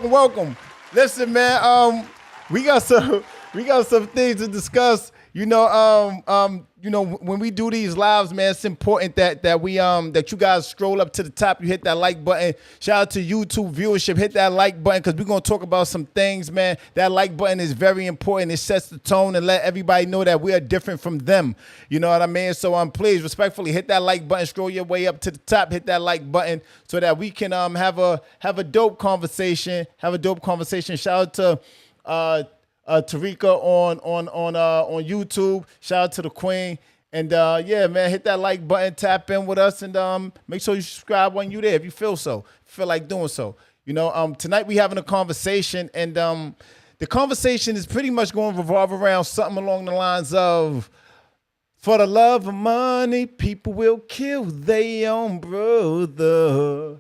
welcome. Listen, man. We got some things to discuss. When we do these lives, man, it's important that we that you guys scroll up to the top. You hit that like button. Shout out to YouTube viewership. Hit that like button because we're gonna talk about some things, man. That like button is very important. It sets the tone and let everybody know that we are different from them. You know what I mean? So please respectfully hit that like button. Scroll your way up to the top. Hit that like button so that we can have a dope conversation. Shout out to Tarika on YouTube. Shout out to the Queen. And yeah, man, hit that like button, tap in with us, and make sure you subscribe when you're there if you feel like doing so. Tonight we having a conversation, and the conversation is pretty much going to revolve around something along the lines of, for the love of money, people will kill their own brother.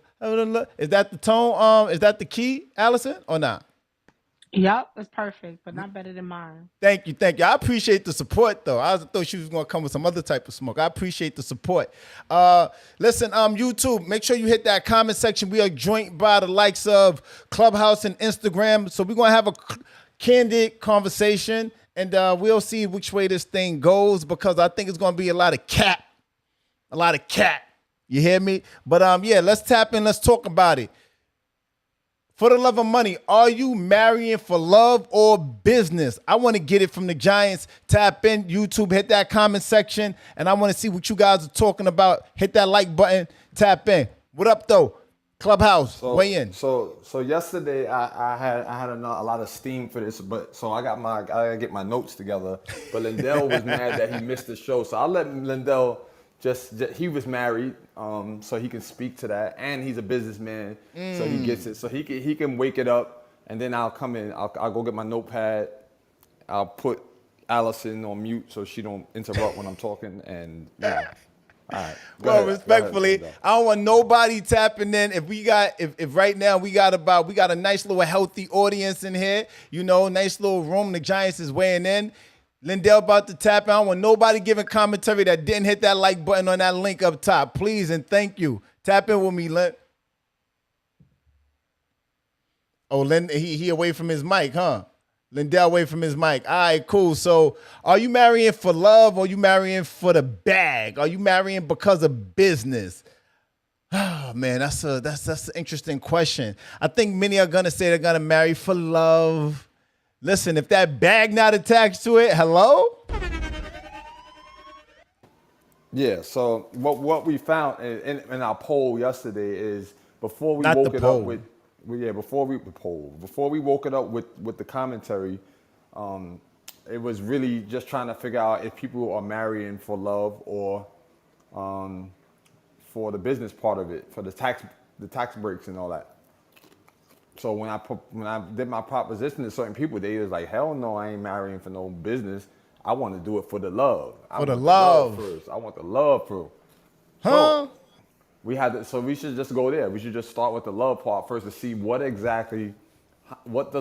Is that the tone? Is that the key, Allison, or not? Yep, it's perfect, but not better than mine. Thank you. I appreciate the support, though. I thought she was going to come with some other type of smoke. I appreciate the support. Listen, YouTube, make sure you hit that comment section. We are joined by the likes of Clubhouse and Instagram, so we're going to have a candid conversation, and we'll see which way this thing goes, because I think it's going to be a lot of cap. You hear me? But yeah, let's tap in. Let's talk about it. For the love of money, are you marrying for love or business? I want to get it from the Giants. Tap in, YouTube, hit that comment section, and I want to see what you guys are talking about. Hit that like button, tap in. What up, though? Clubhouse, weigh in. So yesterday I had a lot of steam for this, but so I gotta get my notes together. But Lindell was mad that he missed the show, so I'll let Lindell. Just he was married, so he can speak to that, and he's a businessman, so he gets it. So he can wake it up, and then I'll come in. I'll go get my notepad. I'll put Allison on mute so she don't interrupt when I'm talking, and yeah. All right. Well, respectfully, I don't want nobody tapping in. If right now we got a nice little healthy audience in here, nice little room. The Giants is weighing in. Lindell about to tap in. I don't want nobody giving commentary that didn't hit that like button on that link up top. Please and thank you. Tap in with me, Lind. Oh, he away from his mic, huh? Lindell away from his mic. All right, cool. So are you marrying for love or are you marrying for the bag? Are you marrying because of business? Oh, man, that's an interesting question. I think many are going to say they're going to marry for love. Listen, if that bag not attached to it, hello? Yeah, so what we found in our poll yesterday is before we woke it up with the commentary, it was really just trying to figure out if people are marrying for love or for the business part of it, for the tax breaks and all that. So when I did my proposition to certain people, they was like, hell no, I ain't marrying for no business. I want to do it for the love. For the love first. I want the love first. Huh? So we should just go there. We should just start with the love part first to see what does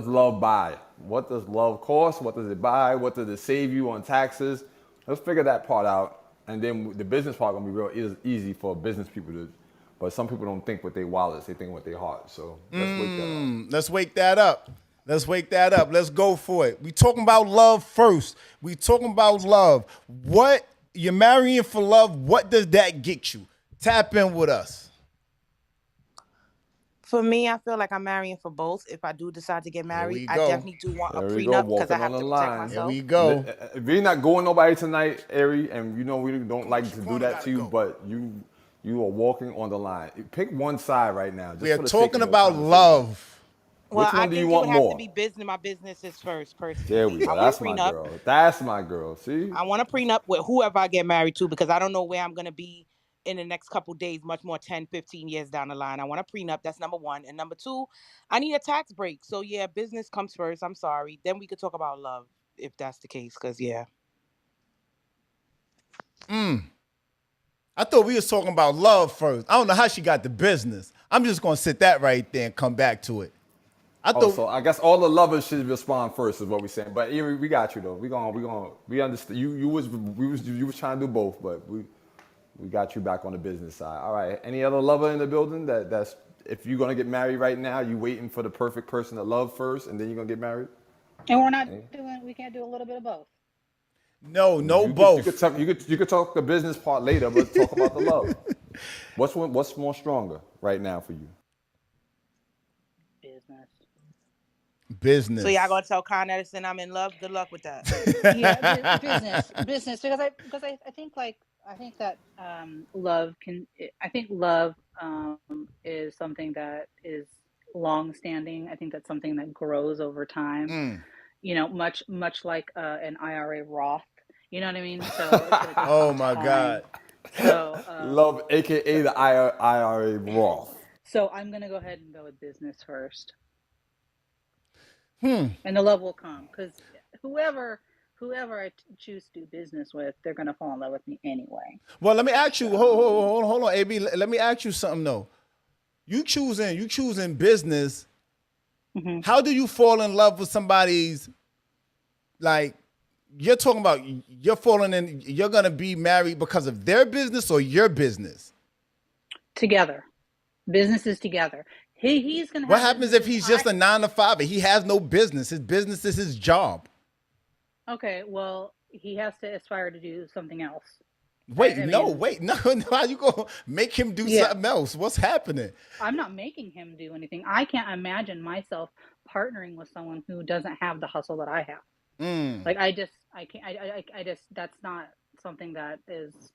love buy? What does love cost? What does it buy? What does it save you on taxes? Let's figure that part out. And then the business part gonna be real easy for business people to. But some people don't think with their wallets; they think with their heart. So let's wake that up. Let's go for it. We talking about love first. We talking about love. What you're marrying for love? What does that get you? Tap in with us. For me, I feel like I'm marrying for both. If I do decide to get married, I definitely do want a prenup because I have to protect myself. There we go. We're not going nobody tonight, Ari, and we don't like to do that to you, but you are walking on the line. Pick one side right now. We are talking about love. Well, Which one I do think you it want would have more? to be business. My business is first, personally. There we go. That's my girl. That's my girl. See? I want a prenup with whoever I get married to because I don't know where I'm going to be in the next couple days, much more 10, 15 years down the line. I want a prenup. That's number one. And number two, I need a tax break. So, yeah, business comes first. I'm sorry. Then we could talk about love if that's the case because, yeah. I thought we was talking about love first. I don't know how she got the business. I'm just going to sit that right there and come back to it. So I guess all the lovers should respond first, is what we're saying. But we got you though. We understand. You was trying to do both, but we We got you back on the business side. All right. Any other lover in the building that's if you're gonna get married right now, you waiting for the perfect person to love first, and then you're gonna get married? And we're not doing. We can't do a little bit of both. No, no, You both. you could talk the business part later, but talk about the love. What's more stronger right now for you? Business. Business. So y'all gonna tell Con Edison I'm in love? Good luck with that. Yeah, business. Because I think that love can. I think love is something that is long standing. I think that's something that grows over time. You know, much like an IRA Roth. You know what I mean? So it's gonna take Oh some my time. God. So Love, aka the IRA Roth. so I'm gonna go ahead and go with business first. And the love will come because whoever I choose to do business with, they're gonna fall in love with me anyway. Well, let me ask you. Hold on, AB. Let me ask you something though. You choosing business. Mm-hmm. How do you fall in love with somebody's like? You're talking about you're falling in. You're gonna be married because of their business or your business. Together, businesses together. He's gonna. What have happens if he's just a 9 to 5 and he has no business? His business is his job. Okay, well, he has to aspire to do something else. Wait, no. How you gonna make him do something else? What's happening? I'm not making him do anything. I can't imagine myself partnering with someone who doesn't have the hustle that I have. Like I can't. I just that's not something that is.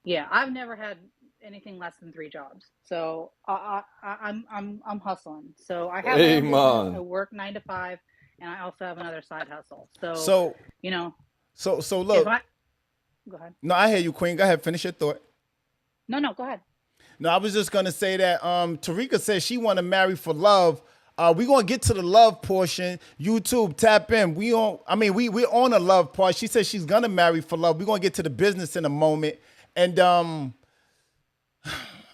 Yeah, I've never had anything less than 3 jobs. So I'm hustling. So I have my own business. I work 9 to 5, and I also have another side hustle. So you know. So look. Go ahead. No, I hear you, Queen. Go ahead, finish your thought. No, go ahead. No, I was just gonna say that Tarika says she want to marry for love. We're gonna get to the love portion. YouTube, tap in. We're on a love part. She says she's gonna marry for love. We're gonna get to the business in a moment. And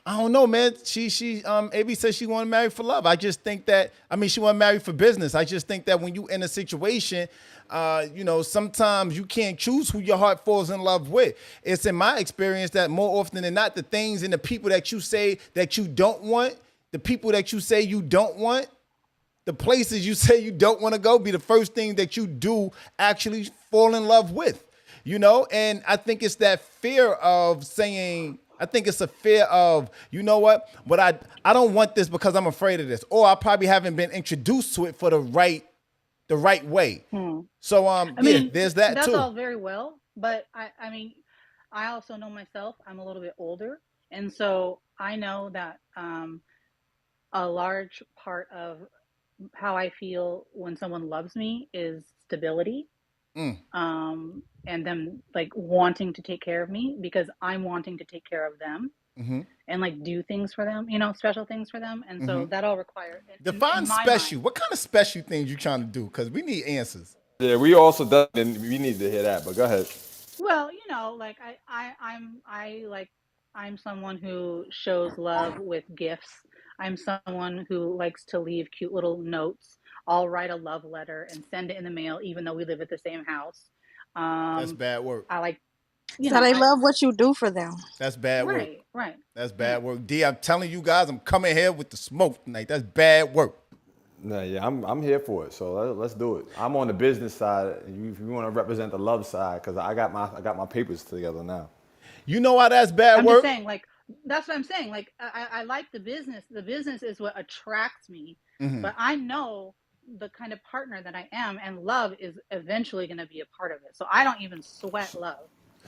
I don't know, man. She AB says she want to marry for love. I just think that she want to marry for business. I just think that when you in a situation, sometimes you can't choose who your heart falls in love with. It's in my experience that more often than not, the things and the people that you say that you don't want, the people that you say you don't want, the places you say you don't want to go be the first thing that you do actually fall in love with, And I think it's that fear of saying, I think it's a fear of, you know what, but I don't want this because I'm afraid of this, or I probably haven't been introduced to it for the right way. So there's that that's too. That's all very well, but I also know myself. I'm a little bit older, and so I know that a large part of how I feel when someone loves me is stability. And them like wanting to take care of me because I'm wanting to take care of them and like do things for them, special things for them. And so that all requires define special. Mind. What kind of special things you trying to do? Because we need answers. Yeah, we also done, and we need to hear that. But go ahead. Well, like I'm someone who shows love with gifts. I'm someone who likes to leave cute little notes. I'll write a love letter and send it in the mail, even though we live at the same house. That's bad work. I like. They love what you do for them. That's bad work. Right. That's bad work. D, I'm telling you guys, I'm coming here with the smoke tonight. That's bad work. Nah, yeah, I'm here for it. So let's do it. I'm on the business side. If you want to represent the love side, because I got my papers together now. You know why that's bad work? I'm just saying, like, that's what I'm saying. Like, I like the business. The business is what attracts me. But I know the kind of partner that I am, and love is eventually going to be a part of it. So I don't even sweat love.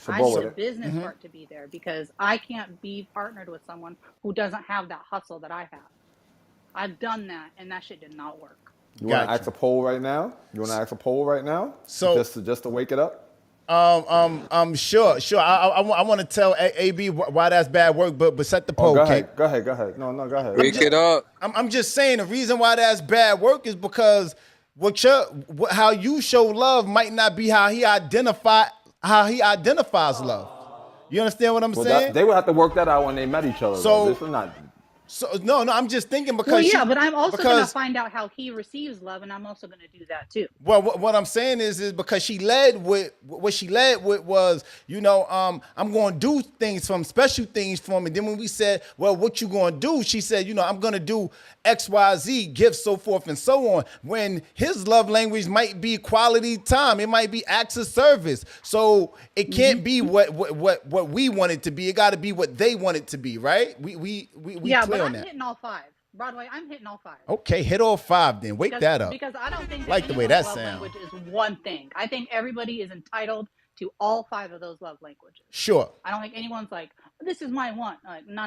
I need the business part to be there because I can't be partnered with someone who doesn't have that hustle that I have. I've done that, and that shit did not work. You want to ask a poll right now? So just to wake it up. Sure. I want to tell AB why that's bad work, but set the poll. Go ahead. No, go ahead. Wake it up. I'm just saying the reason why that's bad work is because how you show love might not be how he identifies love. You understand what I'm saying? They would have to work that out when they met each other. So this is not. So no, I'm just thinking Well, because yeah, but I'm also going to because find out how he receives love, and I'm also going to do that too. well, what I'm saying is because she led with what she led with was, I'm going to do things from special things for him. And then when we said, well, what you going to do? She said, I'm going to do X, Y, Z, gifts, so forth and so on. When his love language might be quality time, it might be acts of service. So it can't be what we want it to be. It got to be what they want it to be, right? We Yeah, clear but on I'm that. hitting all 5. Broadway, I'm hitting all 5. Okay, hit all 5 then. Wake that up. Because I don't think that Like the way anyone's that love sounds. language is one thing. I think everybody is entitled to all 5 of those love languages. Sure. I don't think anyone's like, this is my one. Like, no.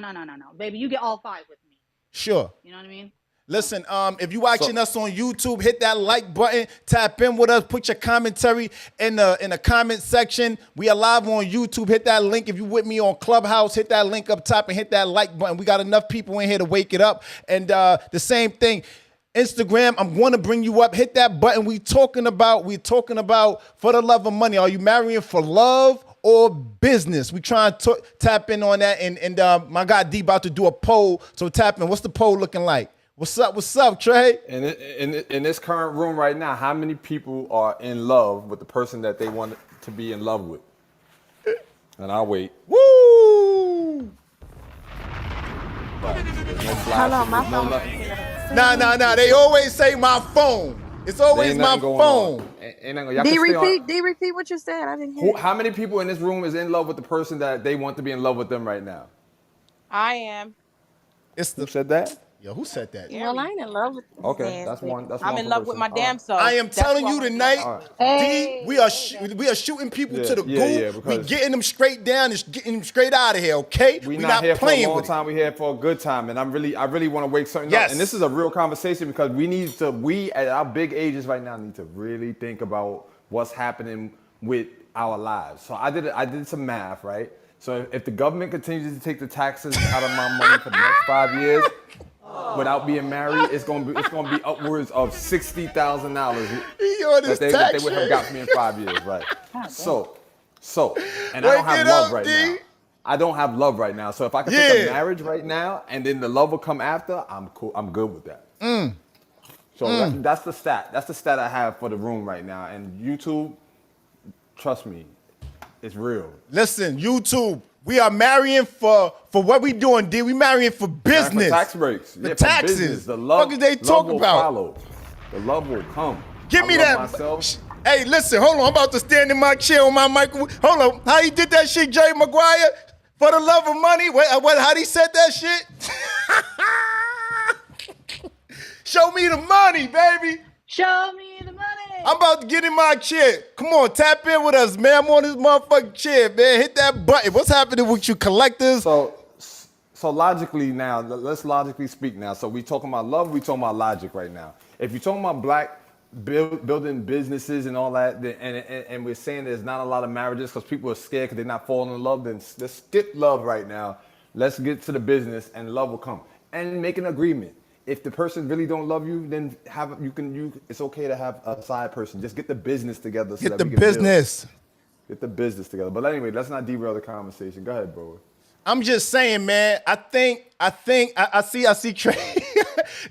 Baby, you get all 5 with me. Sure. You know what I mean? Listen, if you're watching us on YouTube, hit that like button, tap in with us, put your commentary in the comment section. We are live on YouTube. Hit that link. If you with me on Clubhouse, hit that link up top and hit that like button. We got enough people in here to wake it up. And the same thing, Instagram, I'm going to bring you up. Hit that button. We talking about for the love of money. Are you marrying for love or business? We try and tap in on that. And my guy D about to do a poll. So tap in. What's the poll looking like? What's up, Trey? In this current room right now, how many people are in love with the person that they want to be in love with? And I'll wait. Woo! But there's no Hold on, my flashes, no phone. nothing. Nah. They always say my phone. It's There always ain't my nothing going phone. on. Y'all can stay on- Repeat what you said. I didn't hear it. How many people in this room is in love with the person that they want to be in love with them right now? I am. It's Who the said that? Yo, who said that? Well, I ain't in love with this Okay, ass that's nigga. one. That's I'm one in love person. with my All damn right. self. I am That's telling who you I'm in tonight, love with. Hey, D, we are shooting people to the Yeah, goo. yeah, We because- getting them straight down and getting them straight out of here, okay? We We not here for a playing long with it. time. We here for a good time, and I really want to wake something Yes. up. And this is a real conversation because we at our big ages right now need to really think about what's happening with our lives. So I did some math, right? So if the government continues to take the taxes out of my money for the next 5 years without being married, it's gonna be upwards of $60,000 that they would have got me in 5 years, right? So, and I Wake don't have it love up, right D. now. I don't have love right now. So if I could take a marriage right now and then the love will come after, I'm cool. I'm good with that. So that's the stat. That's the stat I have for the room right now. And YouTube, trust me, it's real. Listen, YouTube, we are marrying for what we doing, D. We marrying for business. For tax breaks. The For taxes. business. The love, Fuck is they talk will about? follow. The love will come. Give I me love that. myself. Hey, listen, hold on. I'm about to stand in my chair on my microwave. Hold on. How he did that shit, Jerry Maguire? For the love of money? How he said that shit? Show me the money, baby. show me the money. I'm about to get in my chair. Come on, tap in with us, man. I'm on this motherfucking chair, man. Hit that button. What's happening with you collectors? So logically now, let's logically speak now. So we talking about love, we talking about logic right now. If you're talking about black building businesses and all that, and we're saying there's not a lot of marriages because people are scared because they're not falling in love, then let's skip love right now. Let's get to the business and love will come. And make an agreement. If the person really don't love you, then it's okay to have a side person. Just get the business together. So Get that the we can build. business. Get the business together. But anyway, let's not derail the conversation. Go ahead, bro. I'm just saying, man. I see Trey.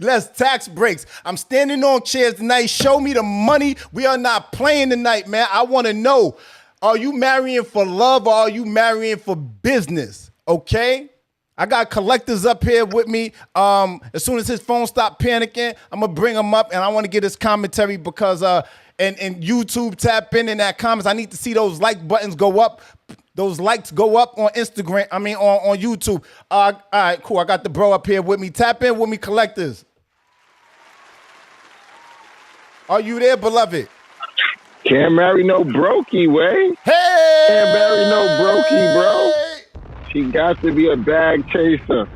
Let's tax breaks. I'm standing on chairs tonight. Show me the money. We are not playing tonight, man. I want to know, are you marrying for love or are you marrying for business? Okay? I got collectors up here with me. As soon as his phone stop panicking, I'm gonna bring him up and I want to get his commentary because and YouTube tap in that comments. I need to see those like buttons go up. Those likes go up on Instagram. I mean on YouTube. All right, cool. I got the bro up here with me. Tap in with me, collectors. Are you there, beloved? Can't marry no brokey, way. Hey! Can't marry no brokey, bro. She got to be a bag chaser.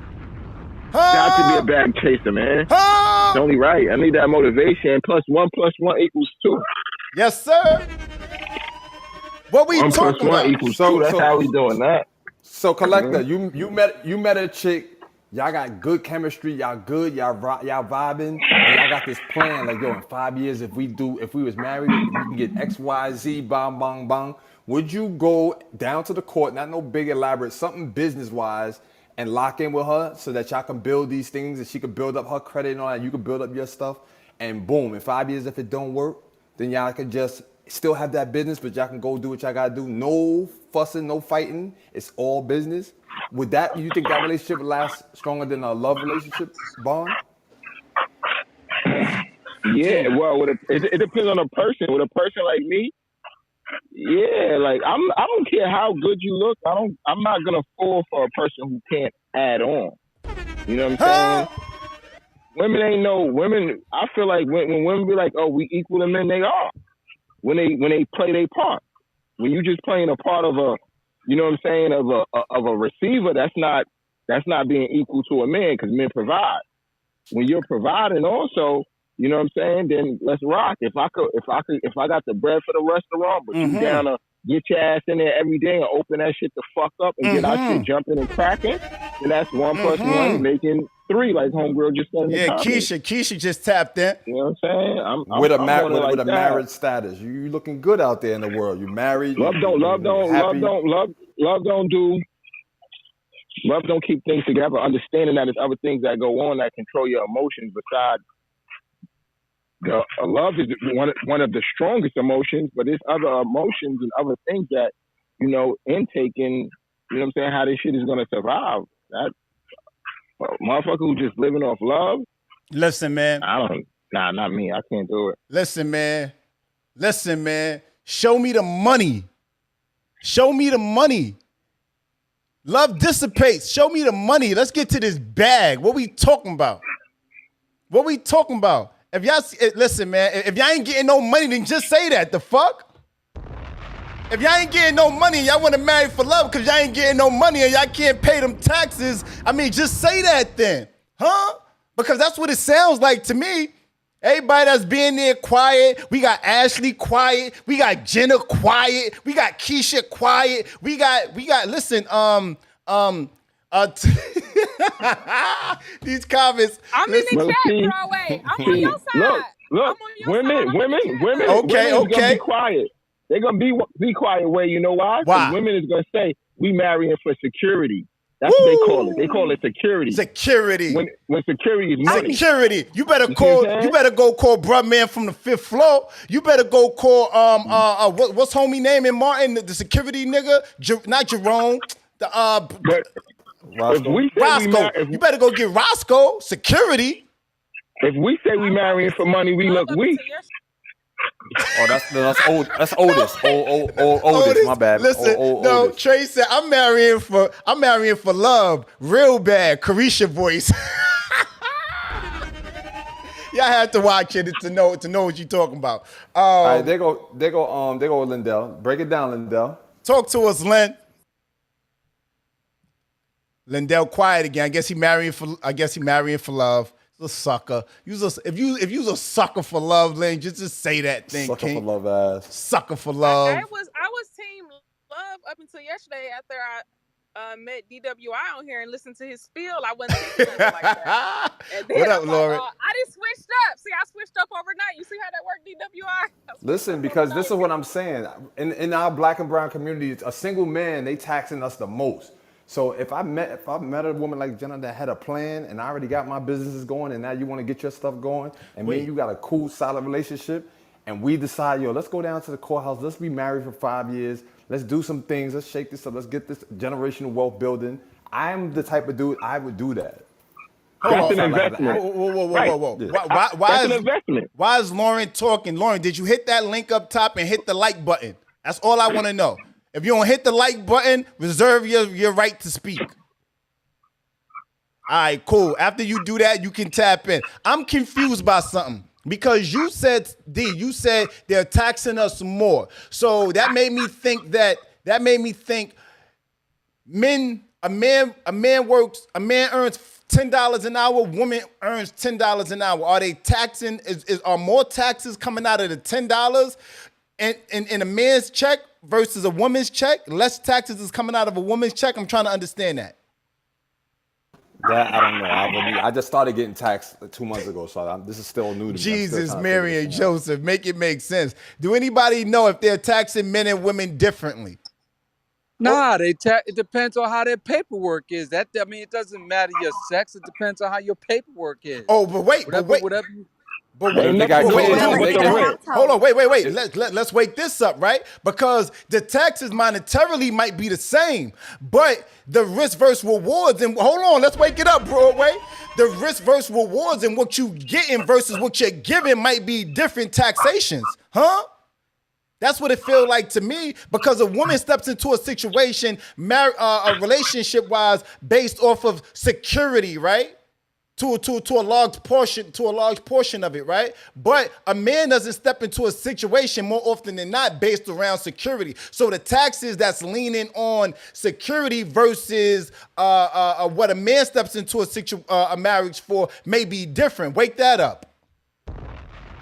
Got to be a bag chaser, man. It's only right. I need that motivation. +1 + 1 = 2. Yes, sir. What we 1 + talking 1 about? = 2. That's how we doing that. So, collector, you met a chick. Y'all got good chemistry. Y'all good. Y'all vibing. And y'all got this plan. Like, yo, in 5 years, if we was married, we can get X, Y, Z, bang, bang, bang. Would you go down to the court, not no big elaborate, something business-wise, and lock in with her so that y'all can build these things and she can build up her credit and all that. You can build up your stuff. And boom, in 5 years, if it don't work, then y'all can just still have that business, but y'all can go do what y'all gotta do. No fussing, no fighting. It's all business. Would that, you think that relationship would last stronger than a love relationship bond? Yeah, well, it depends on a person. With a person like me, yeah, like I don't care how good you look. I'm not gonna fall for a person who can't add on. You know what I'm saying? Women ain't no women. I feel like when women be like, "Oh, we equal to men," they are. When they play their part. When you just playing a part of a, you know what I'm saying, of a receiver, that's not being equal to a man because men provide. When you're providing also, you know what I'm saying, then let's rock. If I got the bread for the restaurant, but you down to get your ass in there every day and open that shit the fuck up and get our shit jumping and cracking, then that's 1 + 1 making 3, like homegirl just said. Yeah, Keisha just tapped in. You know what I'm saying? I'm with like a marriage status. You looking good out there in the world. You married. Love don't keep things together. Understanding that there's other things that go on that control your emotions besides love is one of the strongest emotions, but there's other emotions and other things that, you know, intaking, you know what I'm saying, how this shit is going to survive. That motherfucker who just living off love. Listen, man. Not me. I can't do it. Listen, man. Show me the money. Love dissipates. Show me the money. Let's get to this bag. What we talking about? If y'all listen, man, if y'all ain't getting no money, then just say that. The fuck? If y'all ain't getting no money, y'all want to marry for love because y'all ain't getting no money and y'all can't pay them taxes. I mean, just say that then, huh? Because that's what it sounds like to me. Everybody that's being there quiet. We got Ashley quiet. We got Jenna quiet. We got Keisha quiet. We got. Listen, these comments. I'm in the chat, Broadway. I'm on your side. Look, women. Okay. Gonna be quiet. They're gonna be quiet. Way, you know why? Why? Women is gonna say we marrying for security. That's what they call it. They call it security. Security. When security is money. Security. You better go call bruh man from the 5th floor. You better go call what's homie name in Martin, the security nigga, not Jerome. Roscoe. You better go get Roscoe security. If we say we marrying for money, we look weak. Oh, that's Otis. Otis. My bad. Listen, Otis. Trey said I'm marrying for love, real bad. Carisha voice. Y'all have to watch it to know what you're talking about. All right, they go Lindell. Break it down, Lindell. Talk to us, Lynn. Lindell quiet again. I guess he marrying for love. A sucker. If you's a sucker for love, Lynn, just say that thing. Sucker for love ass. Sucker for love. I was team love up until yesterday after I met DWI on here and listened to his spiel. I wasn't thinking of it like that. And then what up, Lori? I just switched up. See, I switched up overnight. You see how that worked, DWI? Listen, because this is what I'm saying. In our black and brown communities, a single man, they taxing us the most. So if I met a woman like Jenna that had a plan and I already got my businesses going and now you want to get your stuff going and me and you got a cool, solid relationship and we decide, let's go down to the courthouse, let's be married for 5 years, let's do some things, let's shake this up, let's get this generational wealth building. I'm the type of dude, I would do that. That's an investment. Whoa. Yeah. That's an investment. Why is Lauren talking? Lauren, did you hit that link up top and hit the like button? That's all I want to know. If you don't hit the like button, reserve your right to speak. All right, cool. After you do that, you can tap in. I'm confused by something because you said they're taxing us more. So that made me think a man earns $10 an hour, woman earns $10 an hour. Are they taxing? Are more taxes coming out of the $10 in a man's check versus a woman's check? Less taxes is coming out of a woman's check? I'm trying to understand that. That I don't know. I just started getting taxed 2 months ago, so this is still new to me. Jesus, Mary and Joseph, make it make sense. Do anybody know if they're taxing men and women differently? Nah, it depends on how their paperwork is. I mean, it doesn't matter your sex. It depends on how your paperwork is. Oh, but wait. Whatever. But But wait, if they Ain't got nothing wait, going kids, on they with the got rent. hold on, wait. Let's wake this up, right? Because the taxes monetarily might be the same, but the risk versus rewards and hold on, let's wake it up, Broadway. The risk versus rewards and what you getting versus what you're giving might be different taxations, huh? That's what it feels like to me because a woman steps into a situation, a relationship-wise, based off of security, right? To a large portion of it, right? But a man doesn't step into a situation more often than not based around security. So the taxes that's leaning on security versus what a man steps into a marriage for may be different. Wake that up.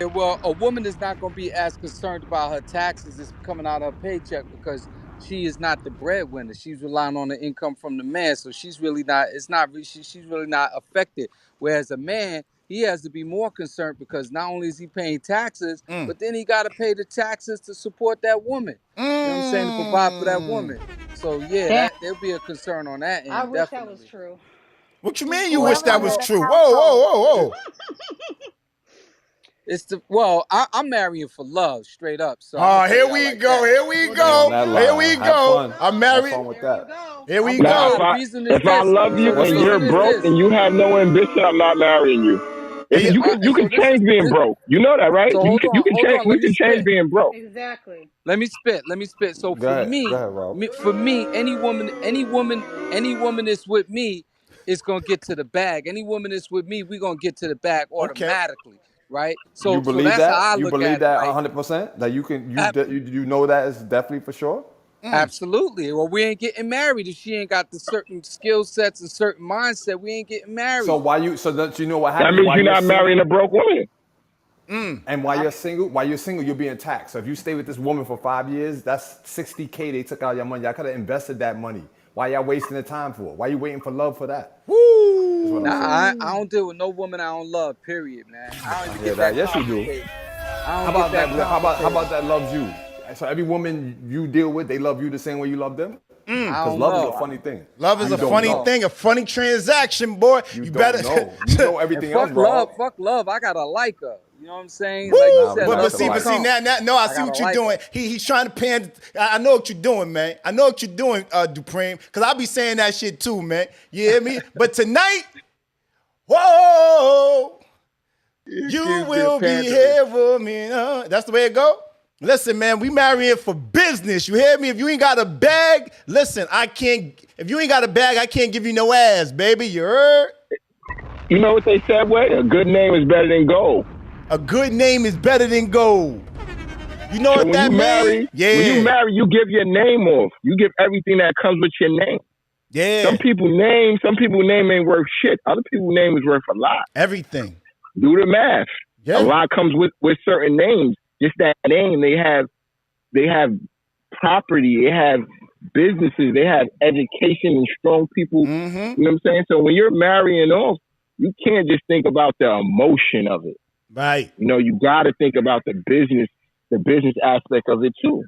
Yeah, well, a woman is not going to be as concerned about her taxes as coming out of her paycheck because she is not the breadwinner. She's relying on the income from the man, so she's really not. It's not. She's really not affected. Whereas a man, he has to be more concerned because not only is he paying taxes, but then he got to pay the taxes to support that woman. You know what I'm saying? To provide for that woman. So yeah, Damn, there'll be a concern on that I end, wish that was definitely. true. What you mean you wish Whoever that was head of true? Whoa, household. whoa. I'm marrying for love, straight up. So I'm gonna Oh, tell here y'all we like go. that. Here we They on go. that Here line. we Have go. fun. I'm Have married. fun with There you that. go. Here we Now, go. The reason is if I this. love So you the and reason you're is broke this. and you have no ambition, I'm not marrying you. And You All you right, can so this is change being this, broke. You know that, right? so You hold change. on. We Let me can change spit. being broke. Exactly. Let me spit. So Go ahead, Rob. for me, any woman that's with me is gonna get to the bag. Any woman that's with me, we gonna get to the bag okay. automatically, right? You So believe that's how that? I You look believe at it. that Like 100%? That you can ab- you know that is definitely for sure? absolutely. Well, we ain't getting married if she ain't got the certain skill sets and certain mindset. We ain't getting So married. don't you know what That happens means while you're you're not marrying single? a broke woman. And while you're single, you're being taxed. So if you stay with this woman for 5 years, that's 60K they took out of your money. Y'all could have invested that money. Why y'all wasting the time for? Why you waiting for love for that? Is what I'm Nah, saying. I don't deal with no woman I don't love. Period, man. I don't I even hear get that. that Yes, you do. complicated. I How don't get about that? that How complicated. about that loves you? So every woman you deal with, they love you the same way you love them? I Because don't love is a know. funny thing. Love is I You a don't don't funny know. know. thing, a funny transaction, boy. You You don't better. know. You know And everything else, Rob. fuck love. I gotta like her. You know what I'm saying? Like you Woo! Nah, we said, like But love to see, don't but like. see, come. now no, I I see gotta what you're like her. doing. He's trying to pan. I know what you're doing, man. I know what you're doing, Dupreme, because I be saying that shit too, man. You hear me? But tonight, whoa, you Keep being will be pandering. here for me. That's the way it go. Listen, man, we marrying for business. You hear me? If you ain't got a bag, listen, I can't. If you ain't got a bag, I can't give you no ass, baby. You heard? You know what they said? What a good name is better than gold. A good name is better than gold. You know So what that mean? when you Yeah. marry, you give your name off. You give everything that comes with your name. Yeah. Some people name ain't worth shit. Other people's name is worth a lot. Everything. Do the math. A Yeah. lot comes with certain names. Just that name, they have property, they have businesses, they have education and strong people. Mm-hmm. You know what I'm saying? So when you're marrying off, you can't just think about the emotion of it. Right. You know, you got to think about the business aspect of it too,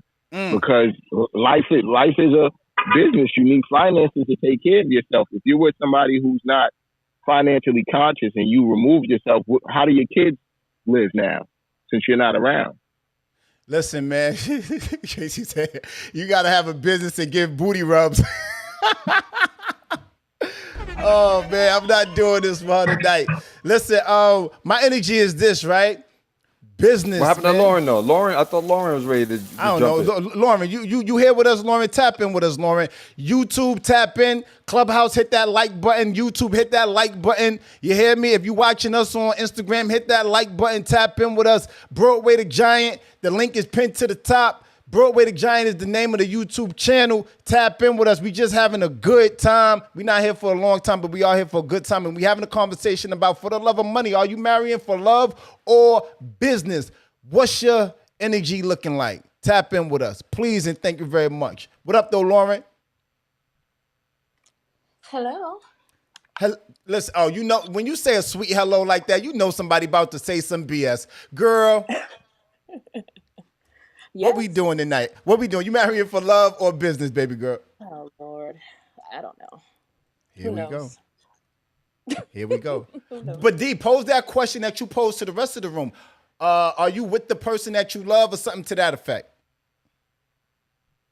because life is a business. You need finances to take care of yourself. If you're with somebody who's not financially conscious and you remove yourself, how do your kids live now since you're not around? Listen, man. Casey said you gotta have a business and give booty rubs. Oh man, I'm not doing this for her tonight. Listen, my energy is this, right? Business. What happened to man. Lauren though? I thought Lauren was ready to I don't jump know. in. Lauren, you here with us, Lauren? Tap in with us, Lauren. YouTube, tap in. Clubhouse, hit that like button. YouTube, hit that like button. You hear me? If you watching us on Instagram, hit that like button. Tap in with us. Broadway the Giant. The link is pinned to the top. Broadway the Giant is the name of the YouTube channel. Tap in with us. We just having a good time. We not here for a long time, but we are here for a good time. And we having a conversation about for the love of money. Are you marrying for love or business? What's your energy looking like? Tap in with us, please, and thank you very much. What up, though, Lauren? Hello. Listen, oh, you know, when you say a sweet hello like that, you know somebody about to say some BS. Girl. Yes. What we doing tonight? What we doing? You marrying for love or business, baby girl? Oh Lord, I don't know. Here Who we go. knows? Here we go. Who knows? But D, pose that question that you posed to the rest of the room. Are you with the person that you love or something to that effect?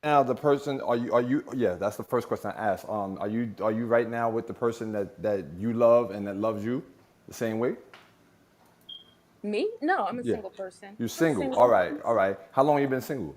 Now the person, are you? Yeah, that's the first question I asked. Are you right now with the person that you love and that loves you the same way? Me? No, I'm a Yeah. single person. You're I'm single. All right. How long you been single?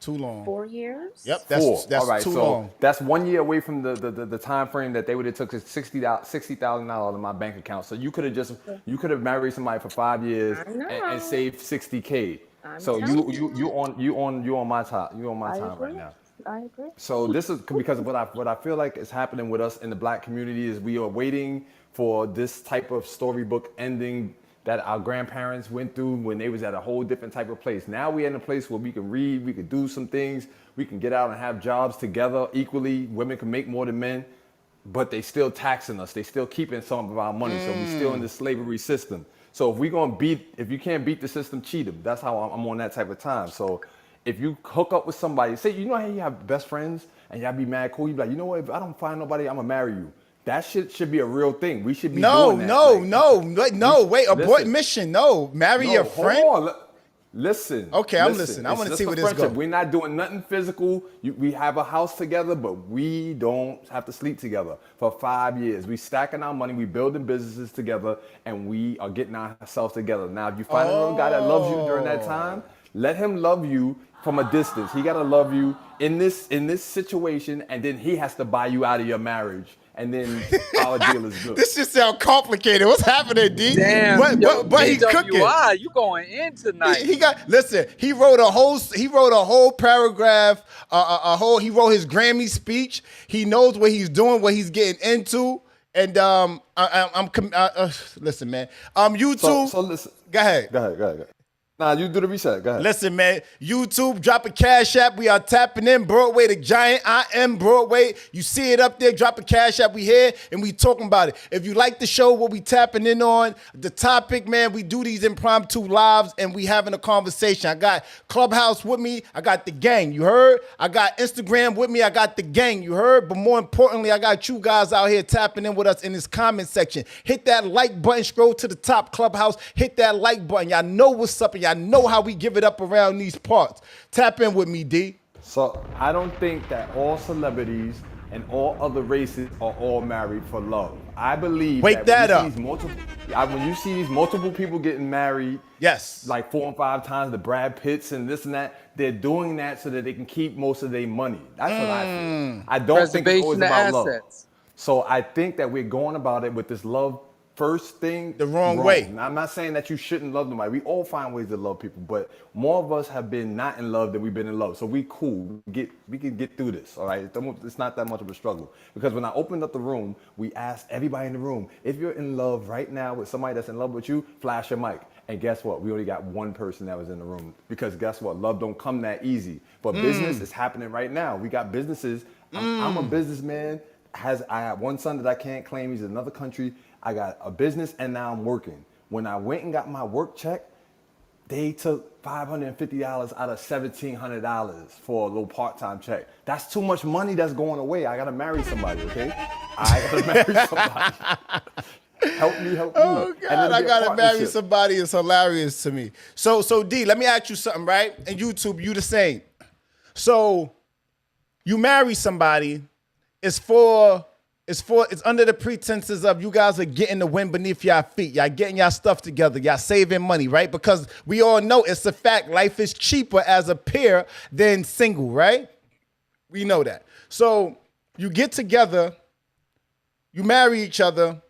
Too long. 4 years. Yep, Four. that's All right, too so long. that's 1 year away from the time frame that they would have took $60,000 out of my bank account. So you could have married somebody for 5 years I know. and saved $60K. I'm So telling you on my time. You on my I time agree. right now. I agree. So this is because of what I feel like is happening with us in the black community is we are waiting for this type of storybook ending that our grandparents went through when they was at a whole different type of place. Now we're in a place where we can read, we can do some things, we can get out and have jobs together equally. Women can make more than men, but they still taxing us. They still keeping some of our money. So we still in the slavery system. So if you can't beat the system, cheat them. That's how I'm on that type of time. So if you hook up with somebody, say, you know how you have best friends and y'all be mad cool, you be like, you know what, if I don't find nobody, I'm gonna marry you. That shit should be a real thing. We should be doing that. No, wait, abort listen. mission. No, marry your friend. Hold on. Listen. Okay, I'm listening. I It's want to just see a where this friendship. goes. We're not doing nothing physical. We have a house together, but we don't have to sleep together for 5 years. We stacking our money, we building businesses together, and we are getting ourselves together. Now, if you find a little guy that loves you during that time, let him love you from a distance. He gotta love you in this situation, and then he has to buy you out of your marriage. And then our deal is good. This just sound complicated. What's happening, D? Damn, but he cooking. You going in tonight? He wrote a whole paragraph. He wrote his Grammy speech. He knows what he's doing, what he's getting into. And listen, man. YouTube. So listen. Go ahead. Go ahead. Nah, you do the reset. Go ahead. Listen, man. YouTube, drop a cash app. We are tapping in Broadway, the giant. I am Broadway. You see it up there. Drop a cash app. We here and we talking about it. If you like the show, what we tapping in on, the topic, man, we do these impromptu lives and we having a conversation. I got Clubhouse with me. I got the gang. You heard? I got Instagram with me. I got the gang. You heard? But more importantly, I got you guys out here tapping in with us in this comment section. Hit that like button. Scroll to the top, Clubhouse. Hit that like button. Y'all know what's up and y'all know how we give it up around these parts. Tap in with me, D. So I don't think that all celebrities and all other races are all married for love. I believe when you see these multiple people getting married, yes, like 4 and 5 times, the Brad Pitts and this and that, they're doing that so that they can keep most of their money. That's what I feel. I don't think it's always about love. So I think that we're going about it with this love first thing the wrong way. Now, I'm not saying that you shouldn't love nobody. We all find ways to love people, but more of us have been not in love than we've been in love. So we cool. We can get through this, all right? It's not that much of a struggle. Because when I opened up the room, we asked everybody in the room, if you're in love right now with somebody that's in love with you, flash your mic. And guess what? We only got one person that was in the room. Because guess what? Love don't come that easy. But business is happening right now. We got businesses. I'm a businessman. I have one son that I can't claim. He's in another country. I got a business and now I'm working. When I went and got my work check, they took $550 out of $1,700 for a little part-time check. That's too much money that's going away. I gotta marry somebody, okay? I gotta marry somebody. Help me. Oh God, I gotta marry somebody. It's hilarious to me. So D, let me ask you something, right? And YouTube, you the same. So you marry somebody, it's under the pretenses of you guys are getting the wind beneath y'all feet. Y'all getting y'all stuff together. Y'all saving money, right? Because we all know it's a fact. Life is cheaper as a pair than single, right? We know that. So you get together, you marry each other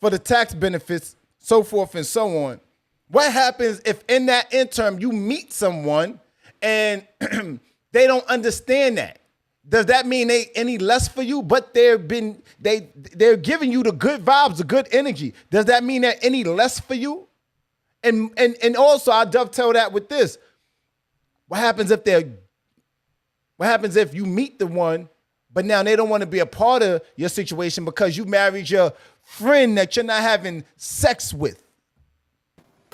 for the tax benefits, so forth and so on. What happens if in that interim you meet someone and they don't understand that? Does that mean they any less for you? But they're giving you the good vibes, the good energy. Does that mean they're any less for you? And also I dovetail that with this. What happens if you meet the one, but now they don't want to be a part of your situation because you married your friend that you're not having sex with?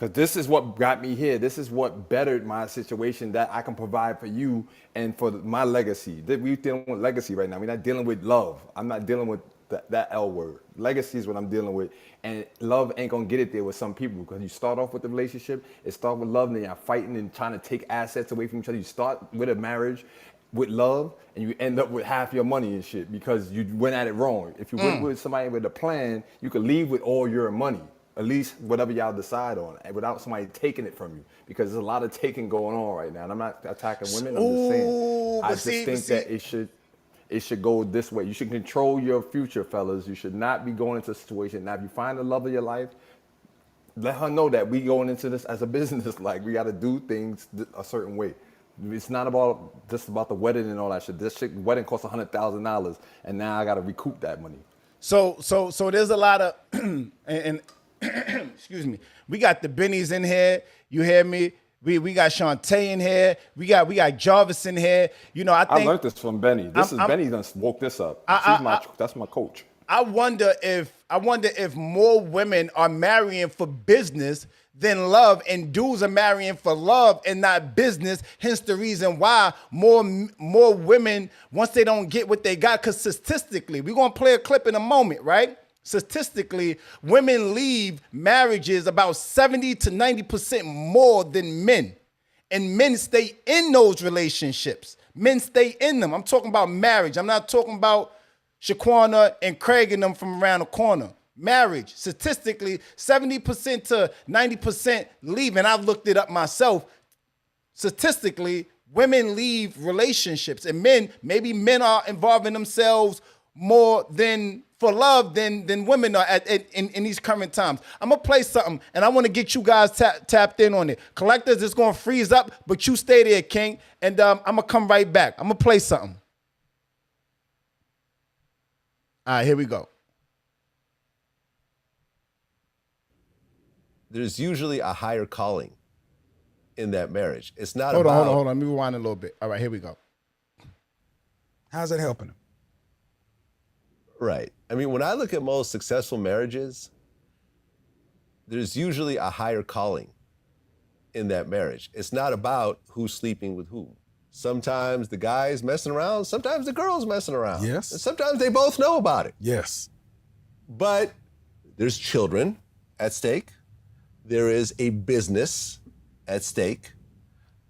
Because this is what got me here. This is what bettered my situation that I can provide for you and for my legacy. We're dealing with legacy right now. We're not dealing with love. I'm not dealing with that L word. Legacy is what I'm dealing with. And love ain't going to get it there with some people because you start off with the relationship, it starts with love, and then you're fighting and trying to take assets away from each other. You start with a marriage with love, and you end up with half your money and shit because you went at it wrong. If you went with somebody with a plan, you could leave with all your money. At least whatever y'all decide on, without somebody taking it from you, because there's a lot of taking going on right now. And I'm not attacking women. I'm just saying. I just think that it should go this way. You should control your future, fellas. You should not be going into a situation. Now, if you find the love of your life, let her know that we going into this as a business. Like we got to do things a certain way. It's not about just about the wedding and all that shit. This wedding costs $100,000, and now I got to recoup that money. So there's a lot of and excuse me. We got the Bennies in here. You hear me? We got Shantae in here. We got Jarvis in here. You know, I learned this from Benny. Benny done woke this up. That's my coach. I wonder if more women are marrying for business than love, and dudes are marrying for love and not business. Hence the reason why more women, once they don't get what they got, because statistically, we're gonna play a clip in a moment, right? Statistically, women leave marriages about 70 to 90% more than men. And men stay in those relationships. Men stay in them. I'm talking about marriage. I'm not talking about Shaquana and Craig and them from around the corner. Marriage, statistically, 70% to 90% leave. And I've looked it up myself. Statistically, women leave relationships. And maybe men are involving themselves more than for love than women are in these current times. I'm going to play something, and I want to get you guys tapped in on it. Collectors, it's going to freeze up, but you stay there, King, and I'm going to come right back. I'm going to play something. All right, here we go. There's usually a higher calling in that marriage. It's not Hold on. Let me rewind a little bit. All right, here we go. How's that helping him? Right. I mean, when I look at most successful marriages, there's usually a higher calling in that marriage. It's not about who's sleeping with whom. Sometimes the guy's messing around, sometimes the girl's messing around. Yes. And sometimes they both know about it. Yes. But there's children at stake. There is a business at stake.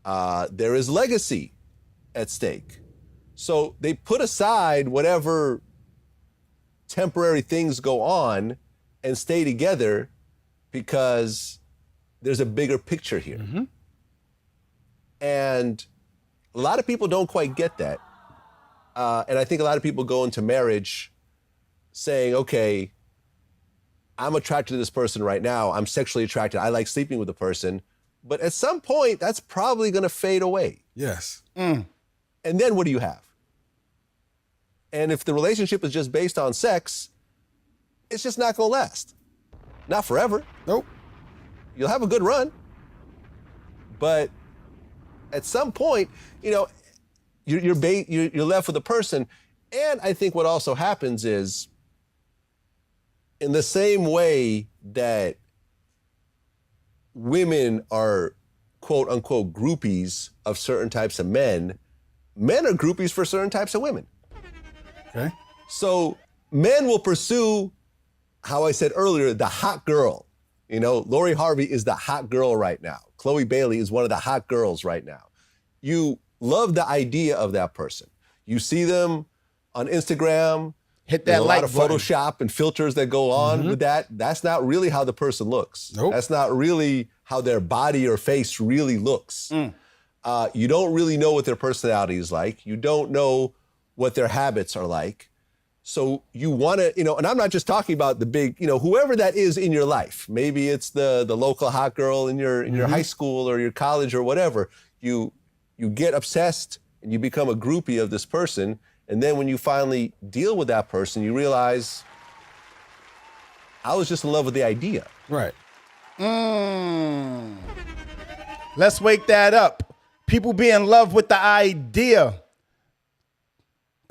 There is legacy at stake. So they put aside whatever temporary things go on and stay together because there's a bigger picture here. Mm-hmm. And a lot of people don't quite get that. And I think a lot of people go into marriage saying, okay, I'm attracted to this person right now. I'm sexually attracted. I like sleeping with the person. But at some point, that's probably going to fade away. Yes. And then what do you have? And if the relationship is just based on sex, it's just not going to last. Not forever. Nope. You'll have a good run. But at some point, you know, you're left with a person. And I think what also happens is, in the same way that women are quote unquote groupies of certain types of men are groupies for certain types of women. Okay. So men will pursue, how I said earlier, the hot girl. You know, Lori Harvey is the hot girl right now. Chloe Bailey is one of the hot girls right now. You love the idea of that person. You see them on Instagram. Hit There's that a like lot of button. Photoshop and filters that go on with that. That's not really how the person looks. Nope. That's not really how their body or face really looks. You don't really know what their personality is like. You don't know what their habits are like. So you want to, you know, and I'm not just talking about the big, you know, whoever that is in your life. Maybe it's the local hot girl in your high school or your college or whatever. You get obsessed and you become a groupie of this person. And then when you finally deal with that person, you realize, I was just in love with the idea. Right. Let's wake that up. People be in love with the idea.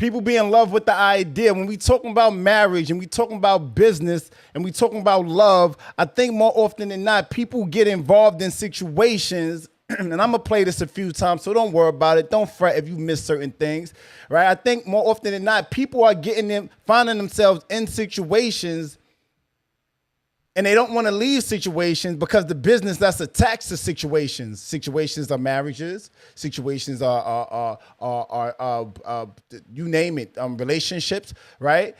People be in love with the idea. When we talking about marriage and we talking about business and we talking about love, I think more often than not, people get involved in situations, and I'm gonna play this a few times, so don't worry about it. Don't fret if you miss certain things, right? I think more often than not, people are finding themselves in situations and they don't want to leave situations because the business that's attached to situations. Situations are marriages. Situations are you name it, relationships, right?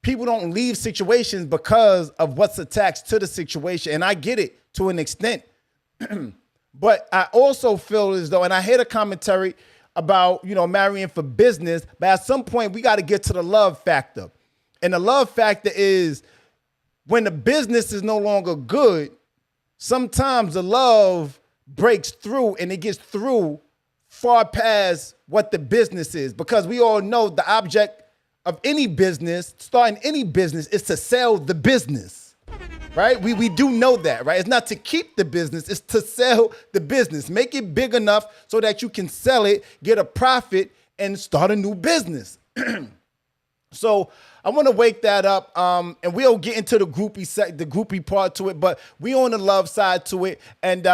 People don't leave situations because of what's attached to the situation. And I get it to an extent. But I also feel as though, and I hear the commentary about, marrying for business, but at some point we got to get to the love factor. And the love factor is, when the business is no longer good, sometimes the love breaks through and it gets through far past what the business is. Because we all know the object of any business, starting any business, is to sell the business, right? We do know that, right? It's not to keep the business, it's to sell the business. Make it big enough so that you can sell it, get a profit, and start a new business. So I want to wake that up, and we'll get into the groupie part to it, but we on the love side to it, and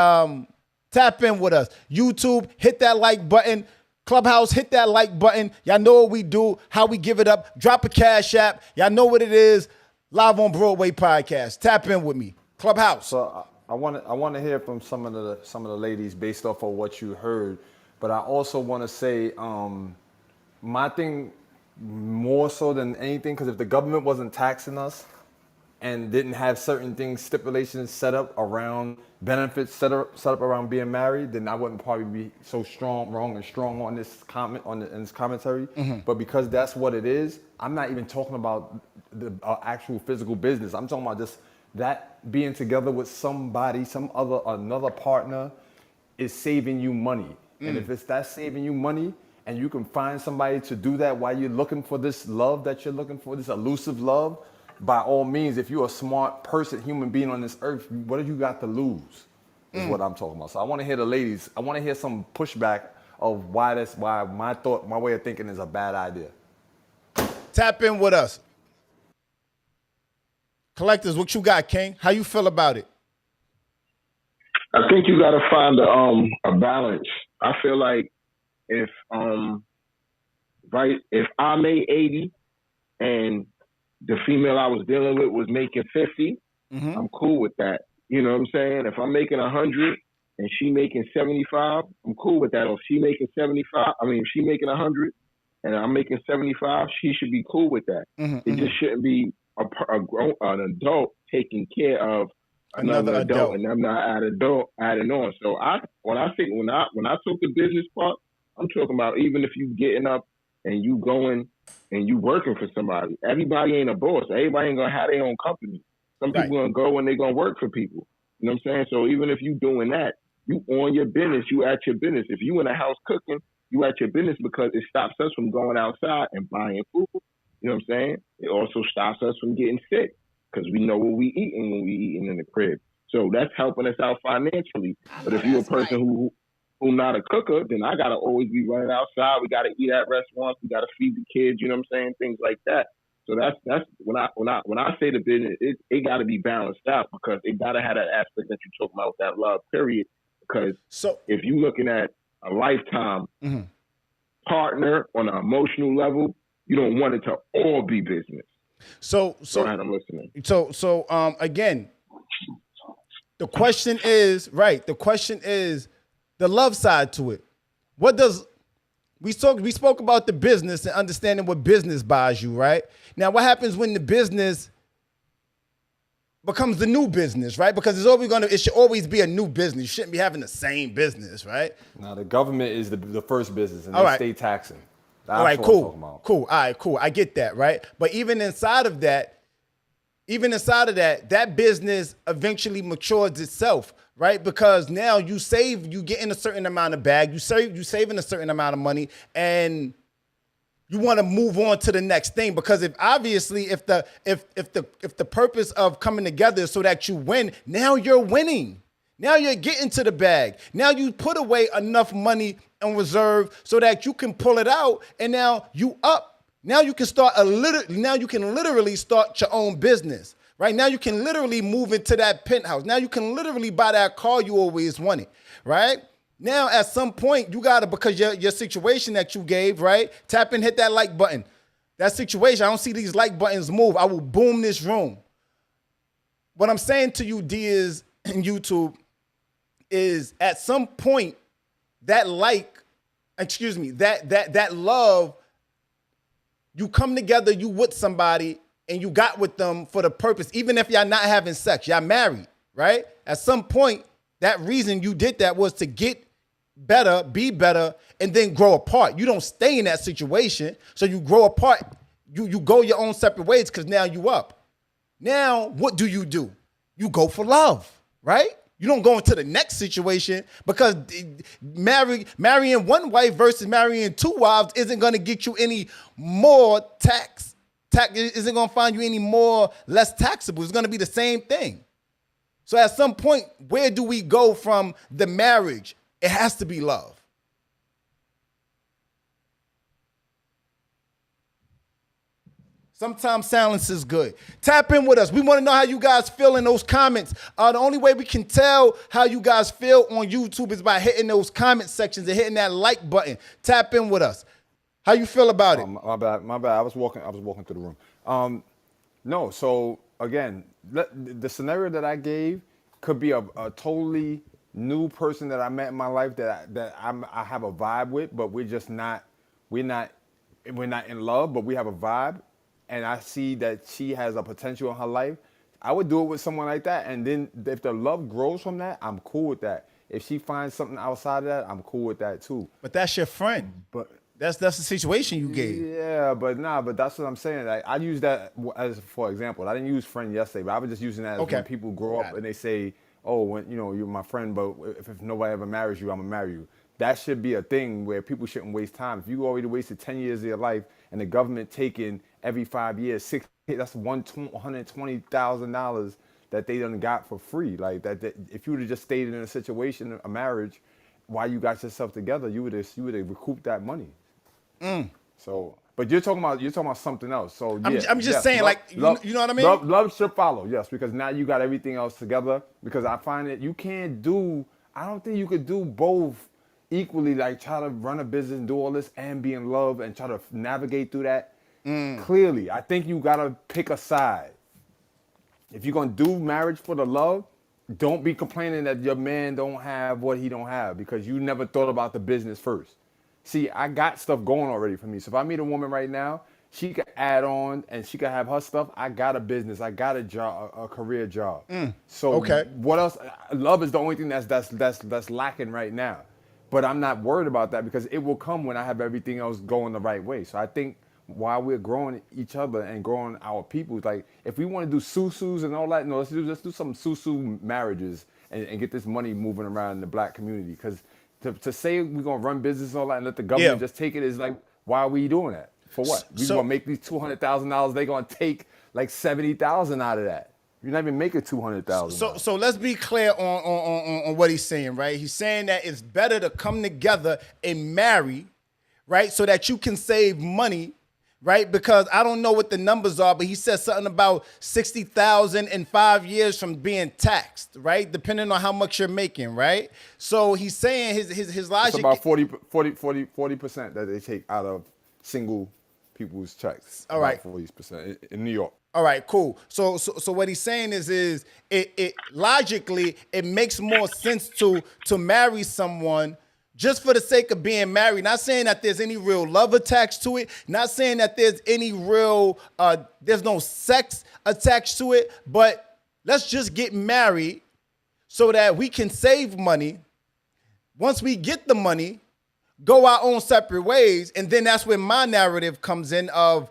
tap in with us. YouTube, hit that like button. Clubhouse, hit that like button. Y'all know what we do, how we give it up. Drop a Cash App. Y'all know what it is. Live on Broadway podcast. Tap in with me. Clubhouse. So I want to hear from some of the ladies based off of what you heard, but I also want to say my thing, more so than anything, because if the government wasn't taxing us and didn't have certain things, stipulations set up around benefits set up around being married, then I wouldn't probably be so strong on this commentary. Mm-hmm. But because that's what it is, I'm not even talking about the actual physical business. I'm talking about just that being together with somebody, another partner is saving you money. And if it's that saving you money, and you can find somebody to do that while you're looking for this love that you're looking for, this elusive love, by all means, if you're a smart person, human being on this earth, what have you got to lose? Is what I'm talking about. So I want to hear the ladies. I want to hear some pushback of why my way of thinking is a bad idea. Tap in with us. Collectors, what you got, King? How you feel about it? I think you got to find a balance. I feel like if I made 80 and the female I was dealing with was making 50, I'm cool with that. You know what I'm saying? If I'm making 100 and she making 75, I'm cool with that. Or if she making 75, if she making 100 and I'm making 75, she should be cool with that. It just shouldn't be an adult taking care of another adult, and I'm not adding on. So when I took the business part, I'm talking about even if you getting up and you going and you working for somebody. Everybody ain't a boss. Everybody ain't gonna have their own company. Some people gonna go and they gonna work for people. You know what I'm saying? So even if you doing that, you on your business, you at your business. If you in the house cooking, you at your business because it stops us from going outside and buying food. You know what I'm saying? It also stops us from getting sick because we know what we eating when we eating in the crib. So that's helping us out financially. But if you're a person who not a cooker, then I gotta always be running outside. We gotta eat at restaurants. We gotta feed the kids. You know what I'm saying? Things like that. So that's when I say the business, it gotta be balanced out because it gotta have that aspect that you're talking about, that love period. Because if you're looking at a lifetime partner on an emotional level, you don't want it to all be business. So go ahead, I'm listening. So again, the question is the love side to it. We spoke about the business and understanding what business buys you, right? Now, what happens when the business becomes the new business, right? Because it should always be a new business. You shouldn't be having the same business, right? Now, the government is the first business, and they stay taxing. That's all right, what cool. I'm talking about. Cool. All right, cool. I get that, right? But even inside of that, that business eventually matures itself, right? Because now you getting a certain amount of bag, you saving a certain amount of money, and you want to move on to the next thing. Because if the purpose of coming together is so that you win, now you're winning. Now you're getting to the bag. Now you put away enough money in reserve so that you can pull it out, and now you up Now you can now you can literally start your own business. Right now you can literally move into that penthouse. Now you can literally buy that car you always wanted. Right? Now at some point you gotta, because your situation that you gave, right? Tap and hit that like button. That situation, I don't see these like buttons move. I will boom this room. What I'm saying to you, D, is in YouTube, is at some point that that love, you come together, you with somebody, and you got with them for the purpose, even if y'all not having sex, y'all married, right? At some point, that reason you did that was to get better, be better, and then grow apart. You don't stay in that situation, so you grow apart. You go your own separate ways because now you up. Now, what do? You go for love, right? You don't go into the next situation, because marrying one wife versus marrying two wives isn't going to get you any more tax isn't going to find you any more less taxable. It's going to be the same thing. So at some point, where do we go from the marriage? It has to be love. Sometimes silence is good. Tap in with us. We want to know how you guys feel in those comments. The only way we can tell how you guys feel on YouTube is by hitting those comment sections and hitting that like button. Tap in with us. How you feel about it? My bad. I was walking through the room. No. So again, the scenario that I gave could be a totally new person that I met in my life that I have a vibe with, but we're not in love, but we have a vibe. And I see that she has a potential in her life. I would do it with someone like that. And then if the love grows from that, I'm cool with that. If she finds something outside of that, I'm cool with that too. But that's your friend. But that's the situation you gave. Yeah, but that's what I'm saying. Like, I use that as for example. I didn't use friend yesterday, but I was just using that as when people grow up and they say, oh, when you're my friend, but if nobody ever marries you, I'm gonna marry you. That should be a thing where people shouldn't waste time. If you already wasted 10 years of your life and the government taking every 5 years, that's $120,000 that they done got for free. Like that if you would have just stayed in a situation, a marriage, while you got yourself together, you would have recouped that money. So, but you're talking about something else. So yeah, I'm just saying, love, you know what I mean? Love should follow, yes, because now you got everything else together. Because I find that I don't think you could do both equally, like try to run a business and do all this and be in love and try to navigate through that. Clearly, I think you gotta pick a side. If you're gonna do marriage for the love, don't be complaining that your man don't have what he don't have because you never thought about the business first. See, I got stuff going already for me. So if I meet a woman right now, she could add on and she could have her stuff. I got a business. I got a job, a career job. So what else? Love is the only thing that's lacking right now. But I'm not worried about that because it will come when I have everything else going the right way. So I think while we're growing each other and growing our people, like if we want to do susus and all that, no, let's do some susu marriages and get this money moving around in the black community. Because to say we're gonna run business and all that and let the government just take it is like, why are we doing that? For what? We're gonna make these $200,000. They're gonna take like $70,000 out of that. You're not even making $200,000. So let's be clear on what he's saying, right? He's saying that it's better to come together and marry, right, so that you can save money, right? Because I don't know what the numbers are, but he said something about $60,000 in 5 years from being taxed, right? Depending on how much you're making, right? So he's saying his logic. It's about 40% that they take out of single people's checks. All right. 40% in New York. All right, cool. So what he's saying is it logically it makes more sense to marry someone just for the sake of being married. Not saying that there's any real love attached to it. Not saying that there's any real there's no sex attached to it. But let's just get married so that we can save money. Once we get the money, go our own separate ways, and then that's when my narrative comes in of.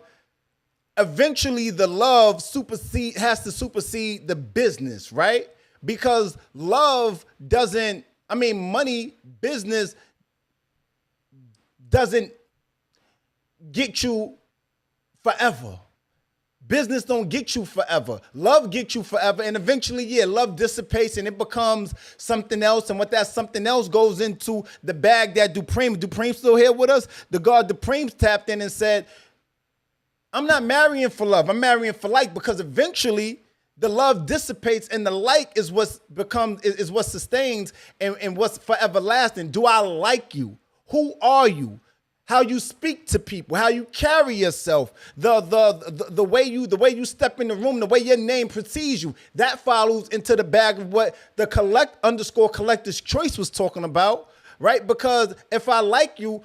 Eventually, the love has to supersede the business, right? Because money, business doesn't get you forever. Business don't get you forever. Love gets you forever. And eventually, love dissipates and it becomes something else. And what that something else goes into the bag that Dupreme still here with us. The God Dupreme's tapped in and said, I'm not marrying for love. I'm marrying for like, because eventually the love dissipates and the like is what sustains and what's forever lasting. Do I like you? Who are you? How you speak to people, how you carry yourself, the way you step in the room, the way your name precedes you, that follows into the bag of what the collector's choice was talking about, right? Because if I like you,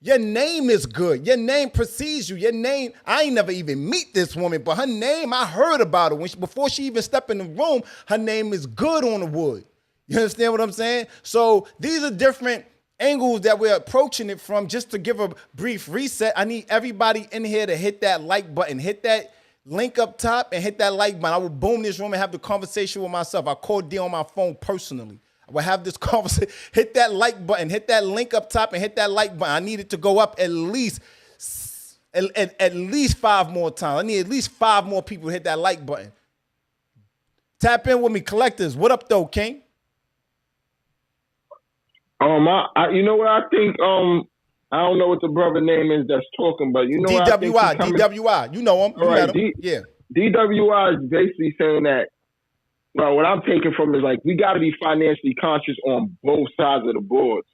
your name is good. Your name precedes you. Your name, I ain't never even meet this woman, but her name, I heard about her before she even stepped in the room. Her name is good on the wood. You understand what I'm saying? So these are different angles that we're approaching it from. Just to give a brief reset, I need everybody in here to hit that like button, hit that link up top and hit that like button. I will boom this room and have the conversation with myself. I called D on my phone personally. I will have this conversation. Hit that like button, hit that link up top and hit that like button. I need it to go up at least 5 more times. I need at least 5 more people to hit that like button. Tap in with me, collectors. What up though, King? You know what I think? I don't know what the brother name is that's talking, but you know what I think? DWI. You know him. You met him. Yeah. DWI is basically saying that, well, what I'm taking from is like, we got to be financially conscious on both sides of the boards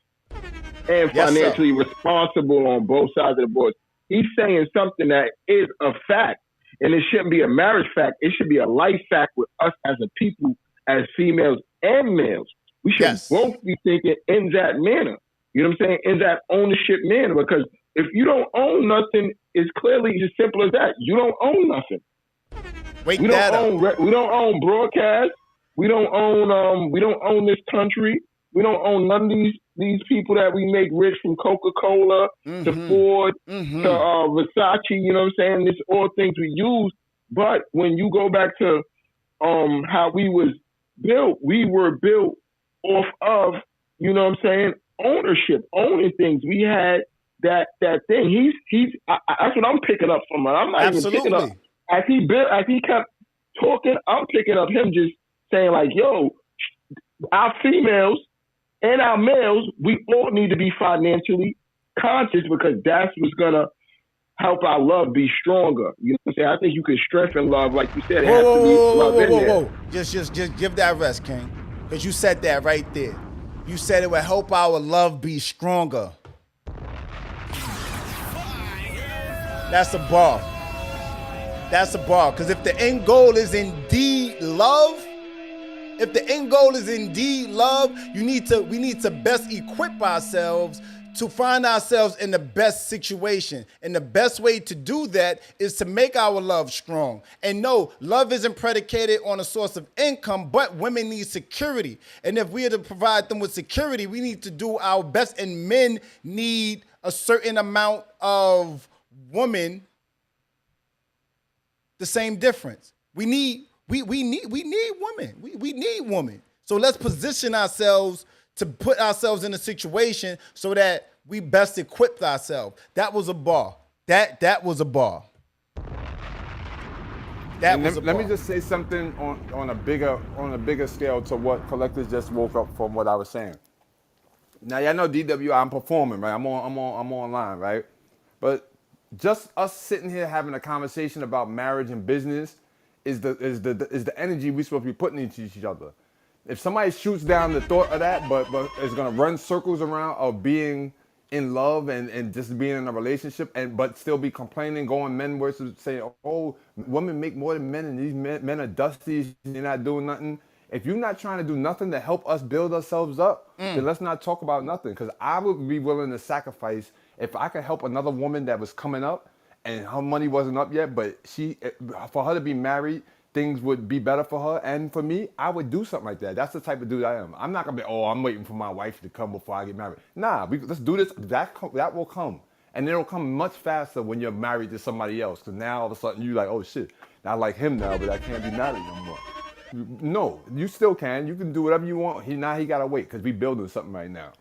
and financially responsible on both sides of the boards. He's saying something that is a fact, and it shouldn't be a marriage fact. It should be a life fact with us as a people, as females and males. We should both be thinking in that manner. You know what I'm saying? In that ownership manner. Because if you don't own nothing, it's clearly as simple as that. You don't own nothing. We don't own broadcast. We don't own this country. We don't own none of these people that we make rich, from Coca-Cola to Ford to Versace. You know what I'm saying? It's all things we use. But when you go back to how we was built, we were built off of, you know what I'm saying, ownership, owning things. We had that thing. That's what I'm picking up from it. I'm not even picking up as he kept talking. I'm picking up him just saying like, yo, our females and our males, we all need to be financially conscious, because that's what's gonna help our love be stronger. You know what I'm saying? I think you can strengthen love, like you said. It has to be love in there. Just give that rest, King. Because you said that right there. You said it would help our love be stronger. That's a bar. That's a bar. Because if the end goal is indeed love, we need to best equip ourselves to find ourselves in the best situation. And the best way to do that is to make our love strong. And no, love isn't predicated on a source of income, but women need security. And if we are to provide them with security, we need to do our best. And men need a certain amount of woman, the same difference. We need women. We need women. So let's position ourselves to put ourselves in a situation so that we best equip ourselves. That was a bar. That was a bar. Let me just say something on a bigger scale to what collectors just woke up from what I was saying. Now y'all know DWI, I'm performing, right? I'm online, right? But just us sitting here having a conversation about marriage and business is the energy we're supposed to be putting into each other. If somebody shoots down the thought of that, but is gonna run circles around of being in love and just being in a relationship, but still be complaining, going men versus saying, oh, women make more than men and these men are dusty, they're not doing nothing. If you're not trying to do nothing to help us build ourselves up, then let's not talk about nothing. Because I would be willing to sacrifice if I could help another woman that was coming up and her money wasn't up yet, but for her to be married, things would be better for her and for me, I would do something like that. That's the type of dude I am. I'm not gonna be, I'm waiting for my wife to come before I get married. Nah, let's do this. That will come. And it'll come much faster when you're married to somebody else. Because now all of a sudden you're like, oh shit, I like him now, but I can't be married no more. No, you still can. You can do whatever you want. He gotta wait because we building something right now.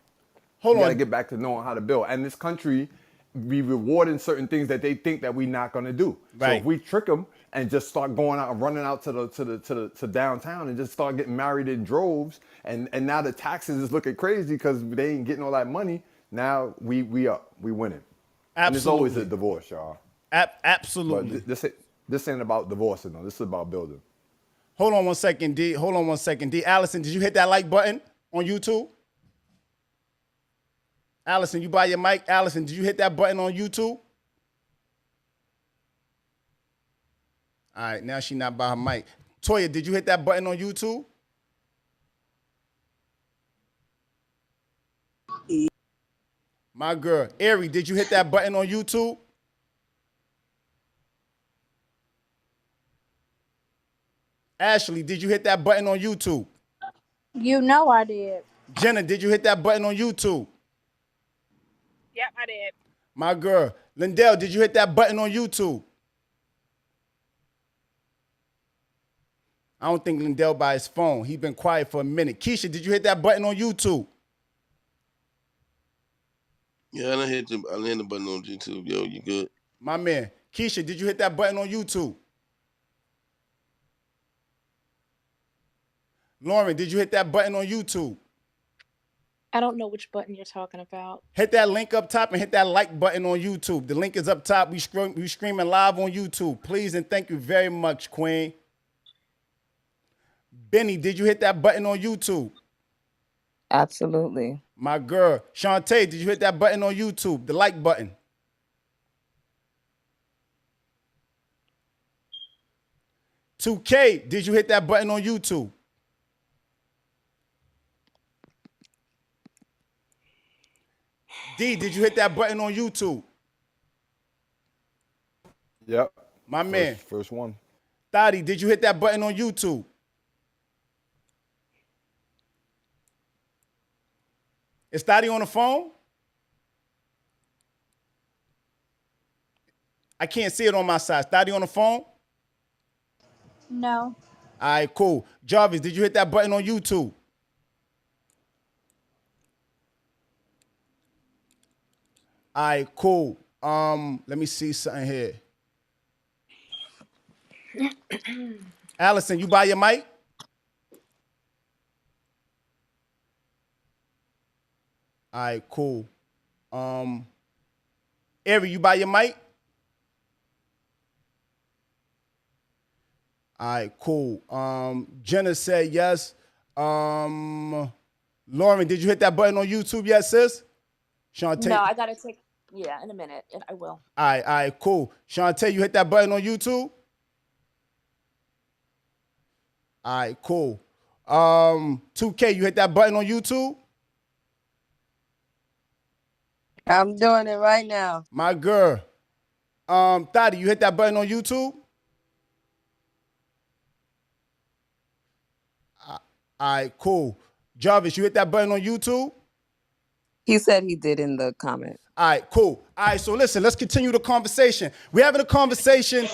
We gotta get back to knowing how to build. And this country, we rewarding certain things that they think that we're not gonna do. Right. So if we trick them and just start going out and running out to downtown and just start getting married in droves, and now the taxes is looking crazy because they ain't getting all that money. Now we up, we winning. Absolutely. And it's always a divorce, y'all. Absolutely. But this ain't about divorcing though. This is about building. Hold on 1 second, D. Hold on 1 second, D. Allison, did you hit that like button on YouTube? Allison, you buy your mic? Allison, did you hit that button on YouTube? All right, now she not by her mic. Toya, did you hit that button on YouTube? My girl. Ari, did you hit that button on YouTube? Ashley, did you hit that button on YouTube? You know I did. Jenna, did you hit that button on YouTube? Yep, I did. My girl. Lindell, did you hit that button on YouTube? I don't think Lindell by his phone. He's been quiet for a minute. Keisha, did you hit that button on YouTube? Yeah, I hit the button on YouTube. Yo, you good? My man. Keisha, did you hit that button on YouTube? Lauren, did you hit that button on YouTube? I don't know which button you're talking about. Hit that link up top and hit that like button on YouTube. The link is up top. We streaming live on YouTube. Please and thank you very much, Queen. Benny, did you hit that button on YouTube? Absolutely. My girl. Shantae, did you hit that button on YouTube? The like button. $2K, did you hit that button on YouTube? D, did you hit that button on YouTube? Yep. My man. First one. Thotty, did you hit that button on YouTube? Is Thotty on the phone? I can't see it on my side. Is Thotty on the phone? No. All right, cool. Jarvis, did you hit that button on YouTube? All right, cool. Let me see something here. Allison, you buy your mic? All right, cool. Ari, you buy your mic? All right, cool. Jenna said yes. Lauren, did you hit that button on YouTube yet, sis? Shantae? No, I gotta take. Yeah, in a minute. I will. All right, cool. Shantae, you hit that button on YouTube? All right, cool. 2K, you hit that button on YouTube? I'm doing it right now. My girl. Thotty, you hit that button on YouTube? All right, cool. Jarvis, you hit that button on YouTube? He said he did in the comment. All right, cool. All right, so listen, let's continue the conversation. We're having a conversation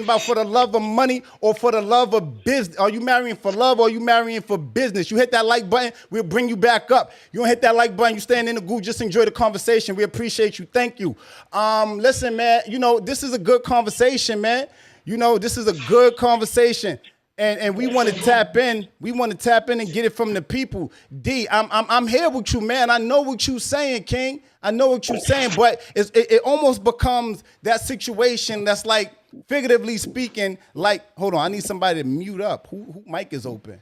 about for the love of money or for the love of business. Are you marrying for love or are you marrying for business? You hit that like button, we'll bring you back up. You don't hit that like button, you stand in the goo, just enjoy the conversation. We appreciate you. Thank you. Listen, man, this is a good conversation, man. This is a good conversation. And we want to tap in. We want to tap in and get it from the people. D, I'm here with you, man. I know what you're saying, King. I know what you're saying, but it almost becomes that situation that's like, figuratively speaking, like, hold on, I need somebody to mute up. Who mic is open?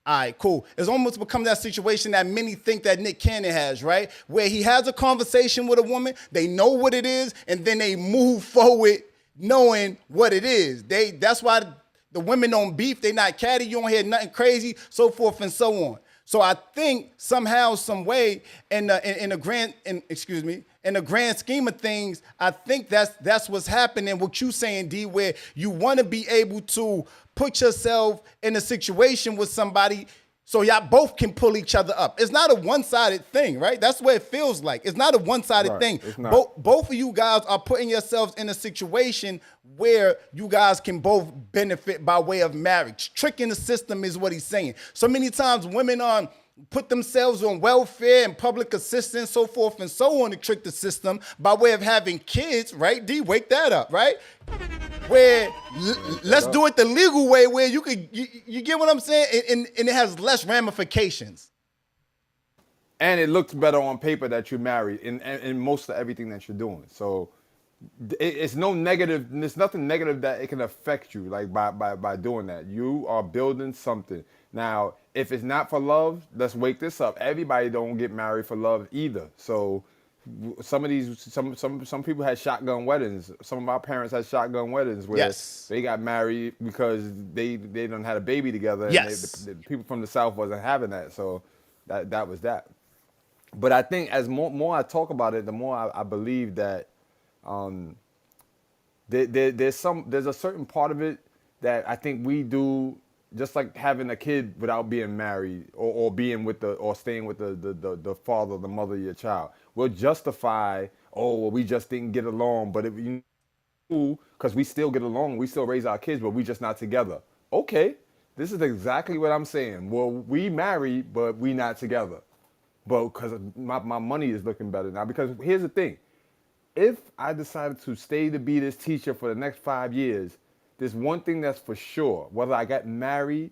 All right, cool. It's almost become that situation that many think that Nick Cannon has, right? Where he has a conversation with a woman, they know what it is, and then they move forward knowing what it is. That's why the women don't beef, they not catty, you don't hear nothing crazy, so forth and so on. So I think somehow, some way, in the grand scheme of things, I think that's what's happening. What you saying, D, where you want to be able to put yourself in a situation with somebody so y'all both can pull each other up. It's not a one-sided thing, right? That's what it feels like. It's not a one-sided thing. Both of you guys are putting yourselves in a situation where you guys can both benefit by way of marriage. Tricking the system is what he's saying. So many times women put themselves on welfare and public assistance, so forth and so on, to trick the system by way of having kids, right? D, wake that up, right? Where let's do it the legal way, where you get what I'm saying, and it has less ramifications. and it looks better on paper that you're married in most of everything that you're doing. So it's no negative. There's nothing negative that it can affect you like by doing that. You are building something. Now, if it's not for love, let's wake this up. Everybody don't get married for love either. So some people had shotgun weddings. Some of our parents had shotgun weddings where they got married because they done had a baby together. Yes. And the people from the South wasn't having that. So that was that. But I think as more I talk about it, the more I believe that there's a certain part of it that I think we do, just like having a kid without being married or being with or staying with the father or the mother of your child. We'll justify, oh, well, we just didn't get along, but because we still get along, we still raise our kids, but we just not together. Okay, this is exactly what I'm saying. Well, we married, but we not together. But because my money is looking better now. Because here's the thing. If I decided to stay to be this teacher for the next 5 years, there's one thing that's for sure. Whether I get married,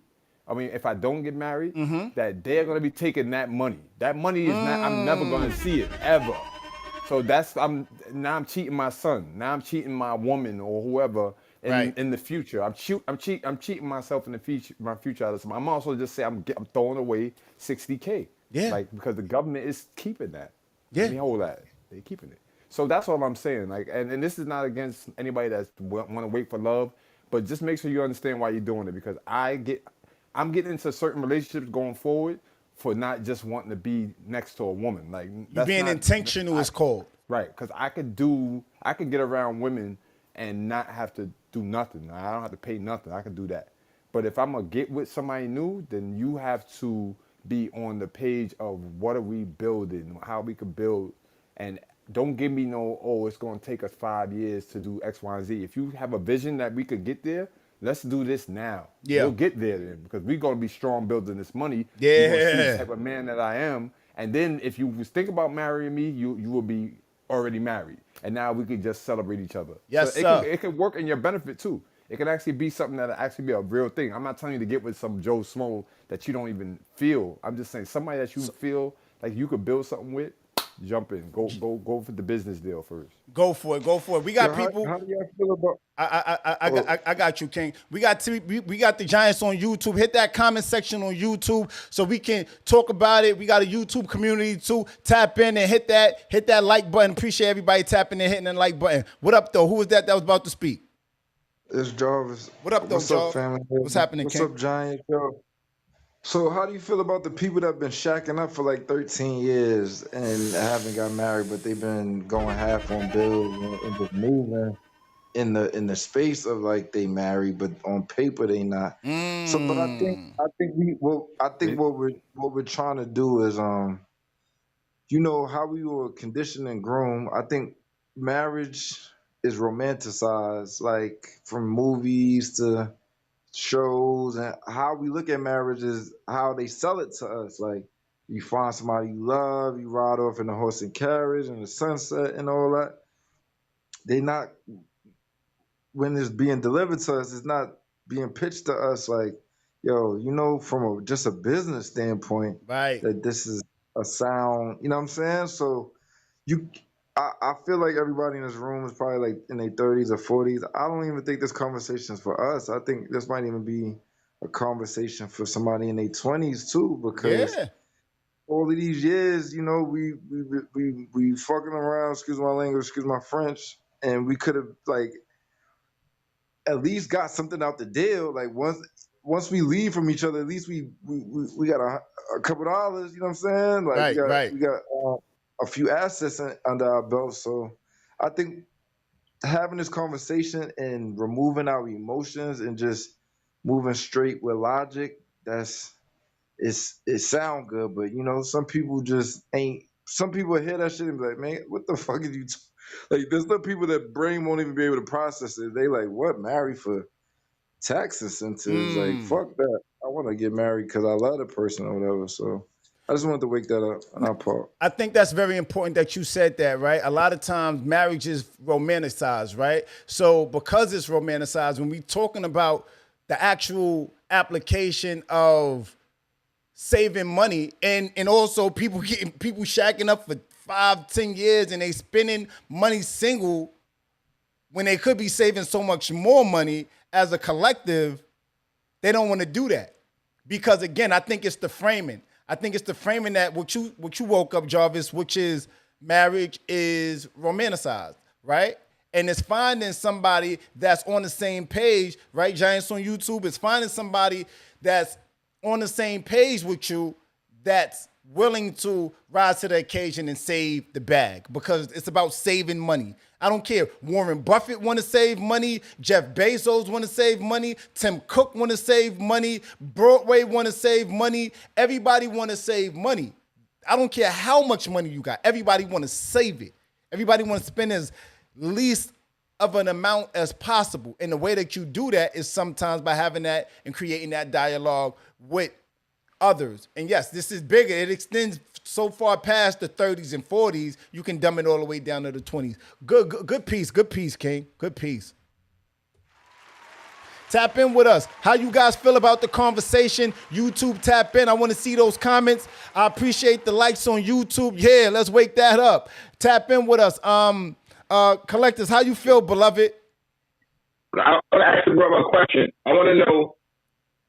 if I don't get married, that they're going to be taking that money. That money is not, I'm never going to see it, ever. So now I'm cheating my son. Now I'm cheating my woman or whoever in the future. I'm cheating myself in the future, my future out of something. I'm also just saying I'm throwing away $60K. Yeah. Like, because the government is keeping that. Yeah. They hold that. They're keeping it. So that's all I'm saying. Like, and this is not against anybody that want to wait for love, but just make sure you understand why you're doing it. Because I'm getting into certain relationships going forward for not just wanting to be next to a woman. Like, you being intentional is called. Right. Because I could get around women and not have to do nothing. I don't have to pay nothing. I can do that. But if I'm gonna get with somebody new, then you have to be on the page of what are we building, how we could build, and don't give me no, oh, it's going to take us 5 years to do X, Y, and Z. If you have a vision that we could get there, let's do this now. Yeah. We'll get there then, because we're going to be strong building this money. Yeah. You're going to see the type of man that I am. And then if you was think about marrying me, you will be already married. And now we could just celebrate each other. Yes, so sir. It could work in your benefit too. It can actually be something that'll actually be a real thing. I'm not telling you to get with some Joe Smo that you don't even feel. I'm just saying somebody that you feel like you could build something with. Jump in. Go for the business deal first. Go for it. We got people. How do y'all feel about? I got you, King. We got the Giants on YouTube. Hit that comment section on YouTube so we can talk about it. We got a YouTube community too. Tap in and hit that like button. Appreciate everybody tapping and hitting the like button. What up though? Who was that was about to speak? It's Jarvis. What up though, What's up, Jarvis? family? What's happening, What's King? up, Giant? Yo. So how do you feel about the people that have been shacking up for like 13 years and haven't got married, but they've been going half on bills and just moving in the space of like they married, but on paper they not. So, but I think what we're trying to do is how we were conditioned and groomed. I think marriage is romanticized, like from movies to shows, and how we look at marriage is how they sell it to us. Like, you find somebody you love, you ride off in a horse and carriage and the sunset and all that. They not, when it's being delivered to us, it's not being pitched to us like, yo, from just a business standpoint, right, that this is a sound, you know what I'm saying? So I feel like everybody in this room is probably like in their 30s or 40s. I don't even think this conversation is for us. I think this might even be a conversation for somebody in their 20s too, because all of these years, we fucking around, excuse my language, excuse my French, and we could have like at least got something out the deal. Like once we leave from each other, at least we got a couple dollars, you know what I'm saying? Like we got a few assets under our belt. So I think having this conversation and removing our emotions and just moving straight with logic, it sound good, but some people just ain't. Some people hear that shit and be like, man, what the fuck is you like? There's some people that brain won't even be able to process it. They like, what, married for tax incentives? Like, fuck that. I want to get married because I love the person or whatever. So I just wanted to wake that up on our part. I think that's very important that you said that, right? A lot of times marriage is romanticized, right? So because it's romanticized, when we talking about the actual application of saving money, and also people shacking up for 5-10 years and they spending money single when they could be saving so much more money as a collective. They don't want to do that because, again, I think it's the framing. I think it's the framing that what you woke up, Jarvis, which is marriage is romanticized, right? And it's finding somebody that's on the same page, right? Giants on YouTube, it's finding somebody that's on the same page with you that's willing to rise to the occasion and save the bag, because it's about saving money. I don't care. Warren Buffett want to save money. Jeff Bezos want to save money. Tim Cook want to save money. Broadway want to save money. Everybody want to save money. I don't care how much money you got. Everybody want to save it. Everybody want to spend as least of an amount as possible. And the way that you do that is sometimes by having that and creating that dialogue with others. And yes, this is bigger. It extends so far past the 30s and 40s, you can dumb it all the way down to the 20s. Good piece, King. Good piece. Tap in with us. How you guys feel about the conversation? YouTube, tap in. I want to see those comments. I appreciate the likes on YouTube. Yeah, let's wake that up. Tap in with us. Collectors, how you feel, beloved? I want to ask the brother a question. I want to know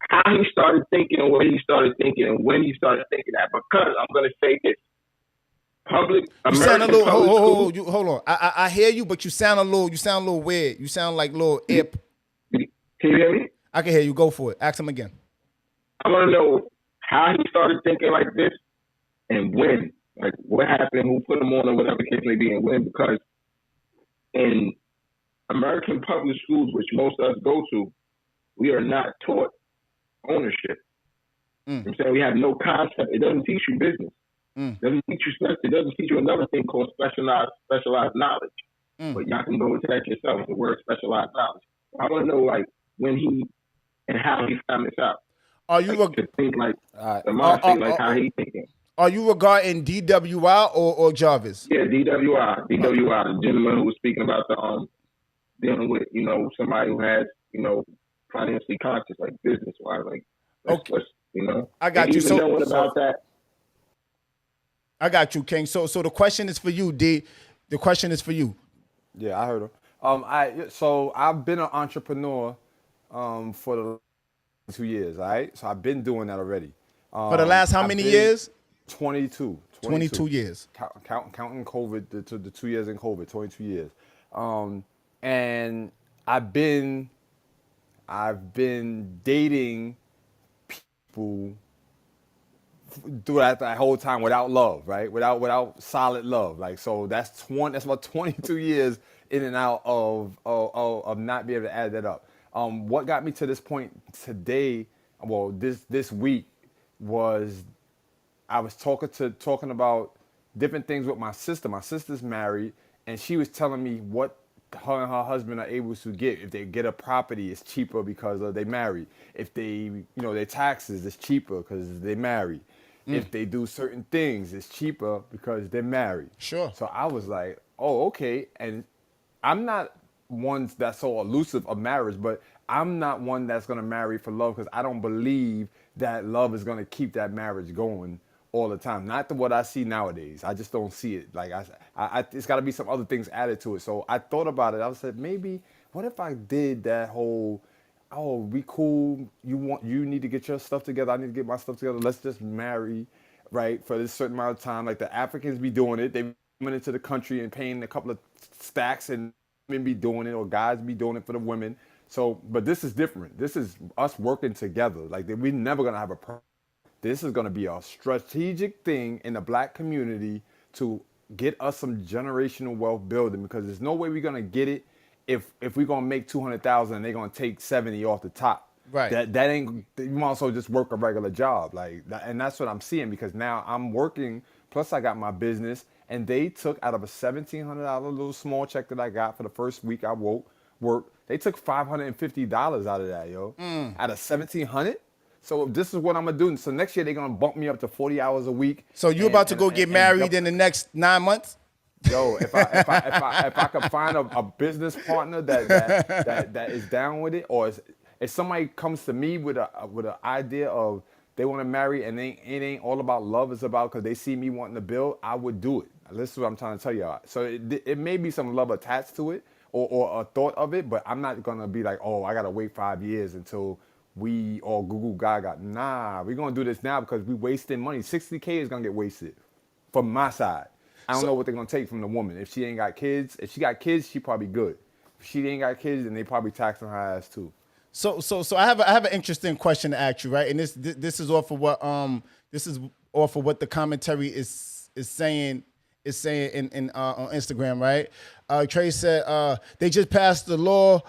how he started thinking and what he started thinking and when he started thinking that. Because I'm going to say this. You sound a little, hold on. I hear you, but you sound a little weird. You sound like a little imp. Can you hear me? I can hear you. Go for it. Ask him again. I want to know how he started thinking like this and when. Like, what happened, who put him on, or whatever the case may be, and when. Because in American public schools, which most of us go to, we are not taught ownership. You know what I'm saying? We have no concept. It doesn't teach you business. It doesn't teach you another thing called specialized knowledge. But y'all can go into that yourself, the word specialized knowledge. I want to know, like, when he and how he found this out. Are you to think like the mindset, like how he thinking? Are you regarding DWI or Jarvis? Yeah, DWI, the gentleman who was speaking about the dealing with somebody who has financially conscious, like business wise, like okay, I got you. So about that. I got you, King. So the question is for you, D. The question is for you. Yeah, I heard him. So I've been an entrepreneur for the 2 years, all right? So I've been doing that already. For the last how many years? 22. 22 years. Counting COVID, the 2 years in COVID, 22 years. And I've been dating people throughout that whole time without love, right? Without solid love. Like, so that's about 22 years in and out of not being able to add that up. What got me to this point today, well, this week, was I was talking about different things with my sister. My sister's married, and she was telling me what her and her husband are able to get. If they get a property, it's cheaper because they married. If they, their taxes, it's cheaper because they married. If they do certain things, it's cheaper because they're married. Sure. So I was like, oh, okay. And I'm not one that's so elusive of marriage, but I'm not one that's going to marry for love, because I don't believe that love is going to keep that marriage going all the time. Not what I see nowadays. I just don't see it. Like I it's got to be some other things added to it. So I thought about it. I said, maybe what if I did that whole, oh, we cool. You need to get your stuff together. I need to get my stuff together. Let's just marry, right, for this certain amount of time. Like the Africans be doing it. They coming into the country and paying a couple of stacks, and women be doing it, or guys be doing it for the women. So, but this is different. This is us working together. Like, we're never gonna have a problem. This is gonna be a strategic thing in the black community to get us some generational wealth building, because there's no way we're gonna get it if we're gonna make 200,000 and they're gonna take 70 off the top. Right. That ain't. You might also just work a regular job, like that, and that's what I'm seeing, because now I'm working. Plus, I got my business, and they took out of a $1,700 little small check that I got for the first week I worked. They took $550 out of that, yo. Out of $1,700. So this is what I'm gonna do. So next year they're gonna bump me up to 40 hours a week. So you about to go get married in the next 9 months? Yo, if I could find a business partner that is down with it, or if somebody comes to me with an idea of they want to marry and it ain't all about love. It's about because they see me wanting to build, I would do it. This is what I'm trying to tell y'all. So it may be some love attached to it or a thought of it, but I'm not going to be like, oh, I got to wait 5 years until we all goo gaga. Nah, we're going to do this now because we wasting money. 60K is going to get wasted from my side. I don't know what they're going to take from the woman. If she ain't got kids, if she got kids, she probably good. If she ain't got kids, then they probably taxing her ass too. So I have an interesting question to ask you, right? And this is off of what the commentary is saying in on Instagram, right? Trey said they just passed the law.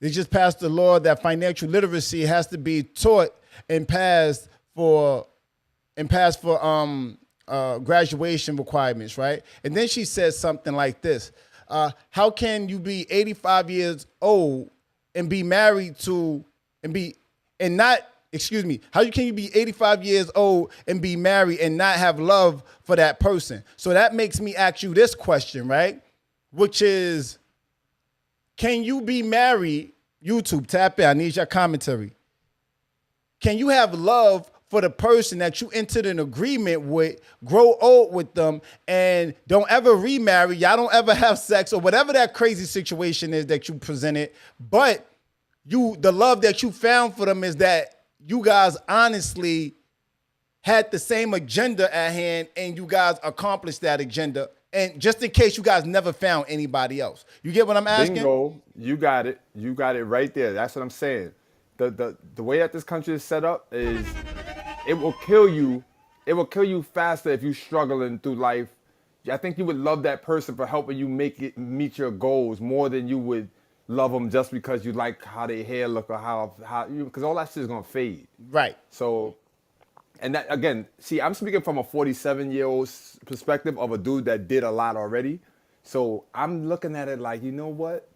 They just passed the law that financial literacy has to be taught and passed for graduation requirements, right? And then she said something like this: how can you be 85 years old and be married to how can you be 85 years old and be married and not have love for that person? So that makes me ask you this question, right? Which is, can you be married? YouTube, tap in. I need your commentary. Can you have love for the person that you entered an agreement with, grow old with them, and don't ever remarry? Y'all don't ever have sex or whatever that crazy situation is that you presented, but the love that you found for them is that you guys honestly had the same agenda at hand and you guys accomplished that agenda. And just in case you guys never found anybody else. You get what I'm asking? Bingo. You got it. You got it right there. That's what I'm saying. The way that this country is set up is it will kill you. It will kill you faster if you're struggling through life. I think you would love that person for helping you meet your goals more than you would love them just because you like how their hair look or how you, because all that shit is gonna fade. Right. So, and that again, see, I'm speaking from a 47-year-old perspective of a dude that did a lot already. So I'm looking at it like, you know what?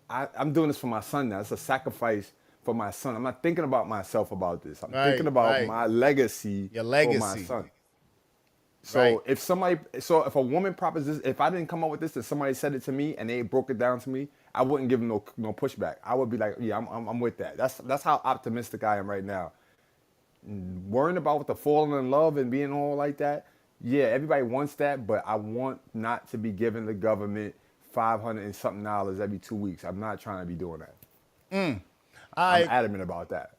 I'm doing this for my son now. It's a sacrifice for my son. I'm not thinking about myself about this. I'm thinking about my legacy, for my son. So if a woman propositions, if I didn't come up with this and somebody said it to me and they broke it down to me, I wouldn't give them no pushback. I would be like, yeah, I'm with that. That's how optimistic I am right now. Worrying about with the falling in love and being all like that, yeah, everybody wants that, but I want not to be giving the government $500 and something every 2 weeks. I'm not trying to be doing that. I'm adamant about that.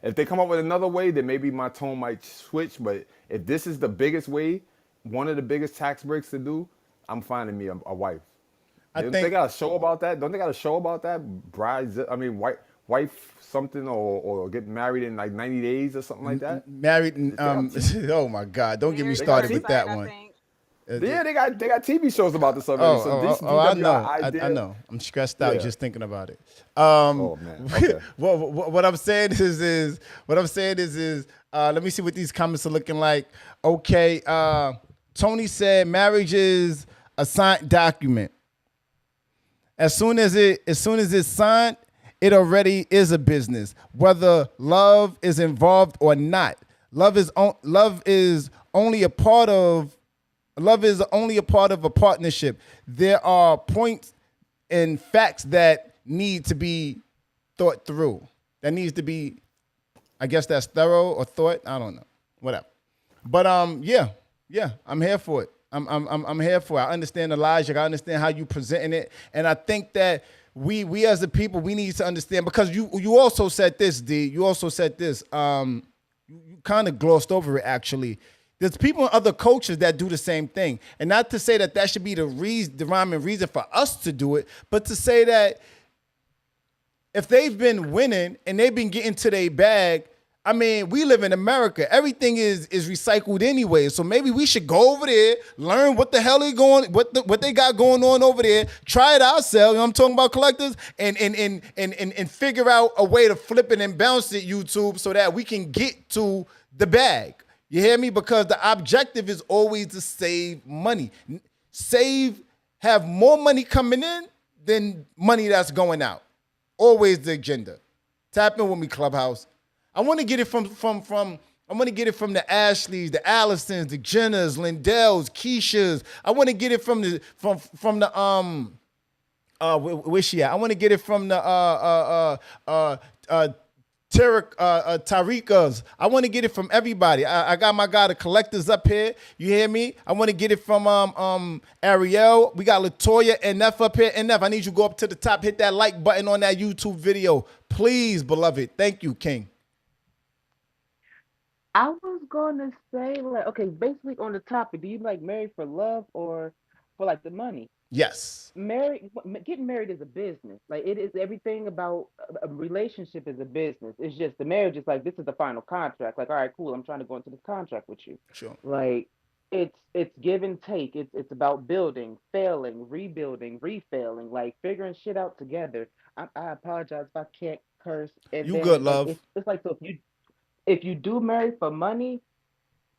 If they come up with another way, then maybe my tone might switch. But if this is the biggest way, one of the biggest tax breaks to do, I'm finding me a wife. They got a show about that? Don't they got a show about that? Wife something or get married in like 90 days or something like that? Married in, oh my God, don't get me started with that one. Yeah, they got TV shows about this already. I know. I'm stressed out just thinking about it. Oh man. Okay. what I'm saying is let me see what these comments are looking like. Okay, Tony said marriage is a signed document. As soon as it's signed, it already is a business, whether love is involved or not. Love is only a part of a partnership. There are points and facts that need to be thought through. That needs to be, I guess that's thorough or thought. I don't know. Whatever. But yeah, I'm here for it. I'm here for it. I understand the logic. I understand how you presenting it. And I think that we as a people, we need to understand, because you also said this, D. You also said this. You kind of glossed over it, actually. There's people in other cultures that do the same thing. And not to say that should be the rhyme and reason for us to do it, but to say that if they've been winning and they've been getting to their bag, I mean, we live in America. Everything is recycled anyway. So maybe we should go over there, learn what the hell what they got going on over there, try it ourselves. You know what I'm talking about, collectors, and figure out a way to flip it and bounce it, YouTube, so that we can get to the bag. You hear me? Because the objective is always to save money. Have more money coming in than money that's going out. Always the agenda. Tap in with me, Clubhouse. I want to get it from the Ashleys, the Allisons, the Jenners, Lindells, Keishas. I want to get it from the where's she at? I want to get it from the Tariqas. I want to get it from everybody. I got my guy, the collectors up here. You hear me? I want to get it from Ariel. We got Latoya and Neff up here. And Neff, I need you to go up to the top, hit that like button on that YouTube video. Please, beloved. Thank you, King. I was gonna say, like, okay, basically on the topic, do you like marry for love or for like the money? Yes. Getting married is a business. Like it is everything about a relationship is a business. It's just the marriage is like this is the final contract. Like, all right, cool. I'm trying to go into this contract with you. Sure. Like it's give and take. It's about building, failing, rebuilding, refailing, like figuring shit out together. I apologize if I can't curse. And You good, then like love. it's like so if you do marry for money,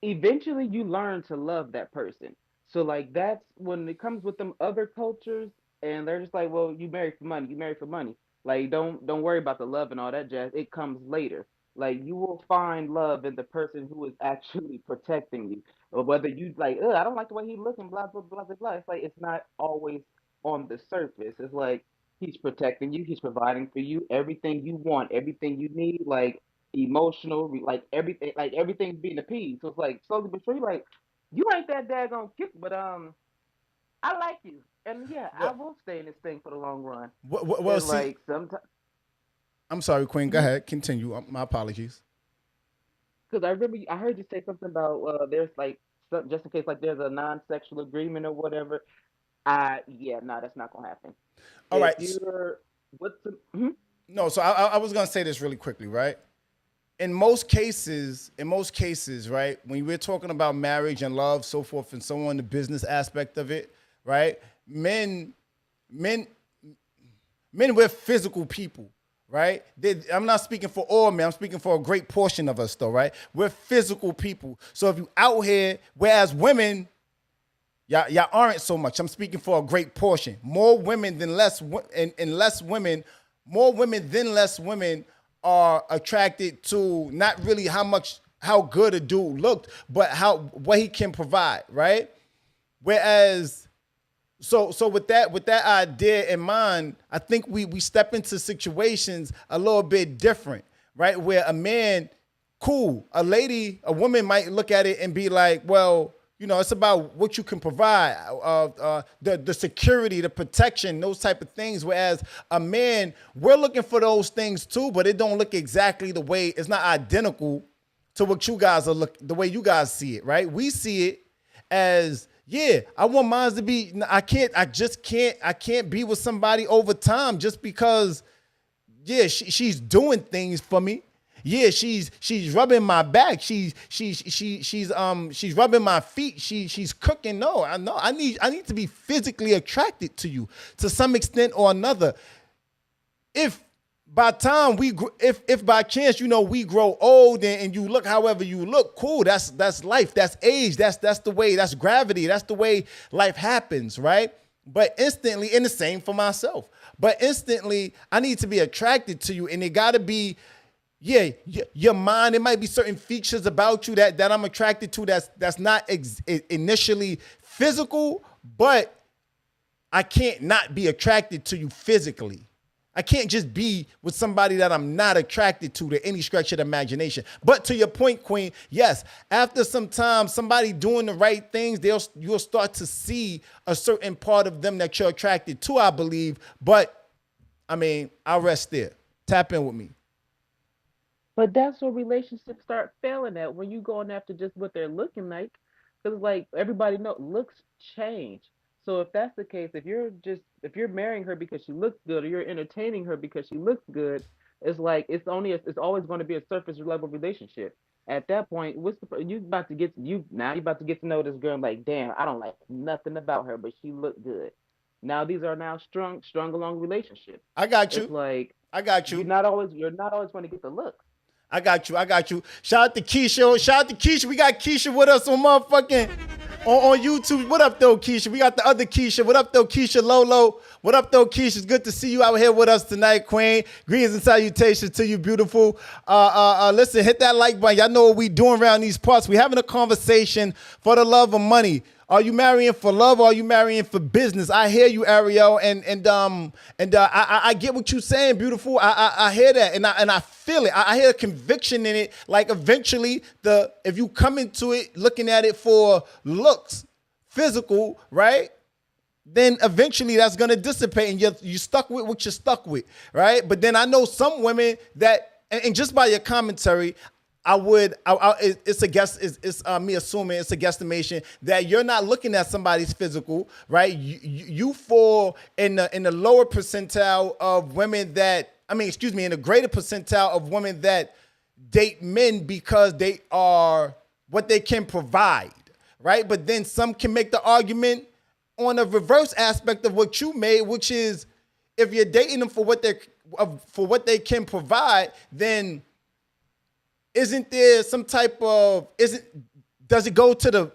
eventually you learn to love that person. So like that's when it comes with them other cultures and they're just like, well, you marry for money, you marry for money. Like don't worry about the love and all that jazz. It comes later. Like you will find love in the person who is actually protecting you. Or whether you like, I don't like the way he's looking, blah blah blah blah blah. It's like it's not always on the surface. It's like he's protecting you, he's providing for you everything you want, everything you need. Like emotional, like everything's being appeased. So it's like slowly but surely, like you ain't that daggone cute, but I like you, and yeah, I will stay in this thing for the long run. Well, And see, like sometimes, I'm sorry, Queen. Go ahead. Continue. My apologies. because I remember I heard you say something about there's like just in case like there's a non-sexual agreement or whatever. Yeah, no, that's not gonna happen. All If right. you're what's the No, so I was gonna say this really quickly, right? In most cases, right, when we're talking about marriage and love, so forth and so on, the business aspect of it, right? Men, we're physical people, right? I'm not speaking for all men. I'm speaking for a great portion of us, though, right? We're physical people. So if you out here, whereas women, y'all aren't so much. I'm speaking for a great portion. More women than less, and less women. More women than less women are attracted to not really how good a dude looked, but what he can provide, right? Whereas, so with that idea in mind, I think we step into situations a little bit different, right? Where a man, cool, a woman might look at it and be like, well, you know, it's about what you can provide, the security, the protection, those type of things. Whereas a man, we're looking for those things too, but it don't look exactly the way, it's not identical to what you guys are the way you guys see it, right? We see it as, yeah, I want mine to be, I can't be with somebody over time just because, yeah, she's doing things for me. Yeah, she's rubbing my back. She's rubbing my feet. She's cooking. No, I need to be physically attracted to you to some extent or another. If by time if by chance, you know, we grow old and you look however you look, cool. That's life. That's age. That's the way. That's gravity. That's the way life happens, right? But instantly, and the same for myself. But instantly, I need to be attracted to you, and it got to be. Yeah, your mind, it might be certain features about you that I'm attracted to that's not initially physical, but I can't not be attracted to you physically. I can't just be with somebody that I'm not attracted to any stretch of the imagination. But to your point, Queen, yes, after some time, somebody doing the right things, you'll start to see a certain part of them that you're attracted to, I believe. But, I mean, I'll rest there. Tap in with me. But that's where relationships start failing at when you going after just what they're looking like. Because like everybody know looks change. So if that's the case, if you're marrying her because she looks good or you're entertaining her because she looks good, it's like it's always going to be a surface level relationship. At that point, you about to get to know this girl and like, damn, I don't like nothing about her, but she looked good. Now these are now strung along relationships. I got you. It's like I got you. You're not always going to get the looks. I got you. Shout out to Keisha. We got Keisha with us on motherfucking on YouTube. What up, though, Keisha? We got the other Keisha. What up, though, Keisha Lolo? What up, though, Keisha? It's good to see you out here with us tonight, Queen. Greetings and salutations to you, beautiful. Listen, hit that like button. Y'all know what we doing around these parts. We having a conversation for the love of money. Are you marrying for love or are you marrying for business? I hear you, Ariel, and I get what you're saying, beautiful. I hear that, and I feel it. I hear a conviction in it. Like eventually, if you come into it looking at it for looks, physical, right? Then eventually that's gonna dissipate, and you're stuck with what you're stuck with, right? But then I know some women that, and just by your commentary, it's a guess. It's me assuming it's a guesstimation that you're not looking at somebody's physical, right? You fall in the lower percentile of women that, in the greater percentile of women that date men because they are what they can provide, right? But then some can make the argument on a reverse aspect of what you made, which is if you're dating them for what they can provide, then isn't there some type of does it go to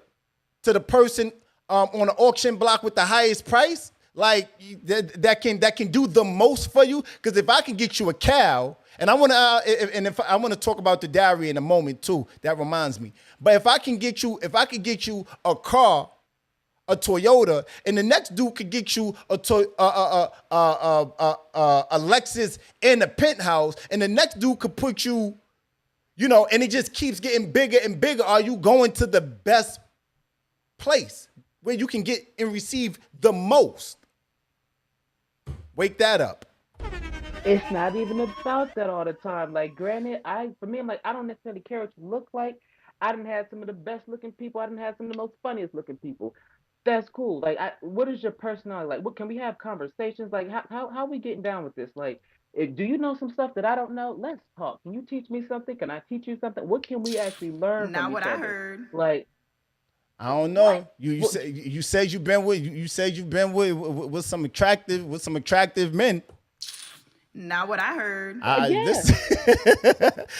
the person on the auction block with the highest price, like that can do the most for you? Because if I can get you a cow, and if I want to talk about the dowry in a moment too, that reminds me. But if I can get you a car, a Toyota, and the next dude could get you a Lexus and a penthouse, and the next dude could put you, and it just keeps getting bigger and bigger. Are you going to the best place where you can get and receive the most? Wake that up. It's not even about that all the time. Like, granted, for me, I'm like, I don't necessarily care what you look like. I didn't have some of the best looking people. I didn't have some of the most funniest looking people. That's cool. Like, what is your personality like? What can we have conversations? Like, how are we getting down with this? Like, do you know some stuff that I don't know? Let's talk. Can you teach me something? Can I teach you something? What can we actually learn from each other? Like, I don't know. You said you've been with some attractive men. Not what I heard. Yeah.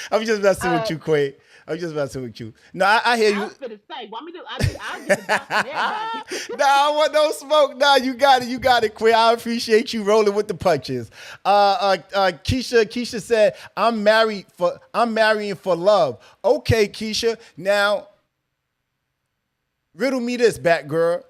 I'm just messing with you, Quay. I'm just messing with you. No, I hear you. I was gonna say, want me to? I'll get the doctor everybody. Nah, I want no smoke. Nah, you got it, Quay. I appreciate you rolling with the punches. Keisha said, I'm marrying for love. Okay, Keisha. Now, riddle me this, Batgirl.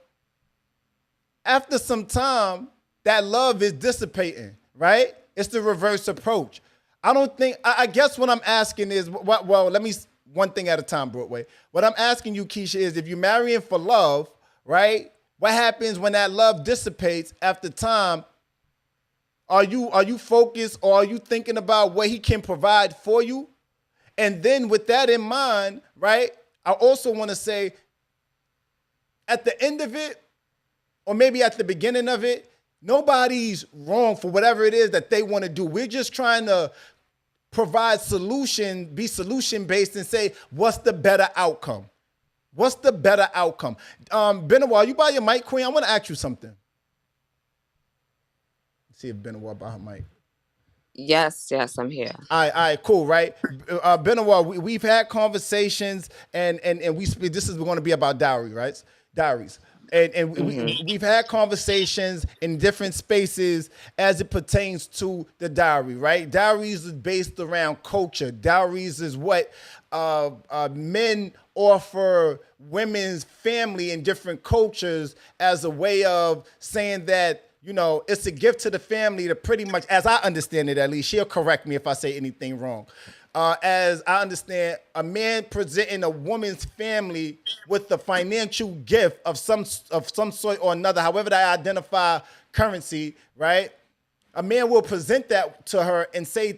After some time, that love is dissipating, right? It's the reverse approach. I guess what I'm asking is, well, let me, one thing at a time, Broadway. What I'm asking you, Keisha, is if you're marrying for love, right? What happens when that love dissipates after time? Are you focused, or are you thinking about what he can provide for you? And then with that in mind, right, I also want to say at the end of it, or maybe at the beginning of it, nobody's wrong for whatever it is that they want to do. We're just trying to provide be solution-based and say, what's the better outcome? What's the better outcome? Benoit, you by your mic, Queen? I want to ask you something. Let's see if Benoit by her mic. Yes, I'm here. All right, cool, right? Benoit, we've had conversations, and this is going to be about dowry, right? Dowries. And we've had conversations in different spaces as it pertains to the dowry, right? Dowries is based around culture. Dowries is what men offer women's family in different cultures as a way of saying that, it's a gift to the family to pretty much, as I understand it at least, she'll correct me if I say anything wrong. As I understand, a man presenting a woman's family with the financial gift of some sort or another, however they identify currency, right? A man will present that to her and say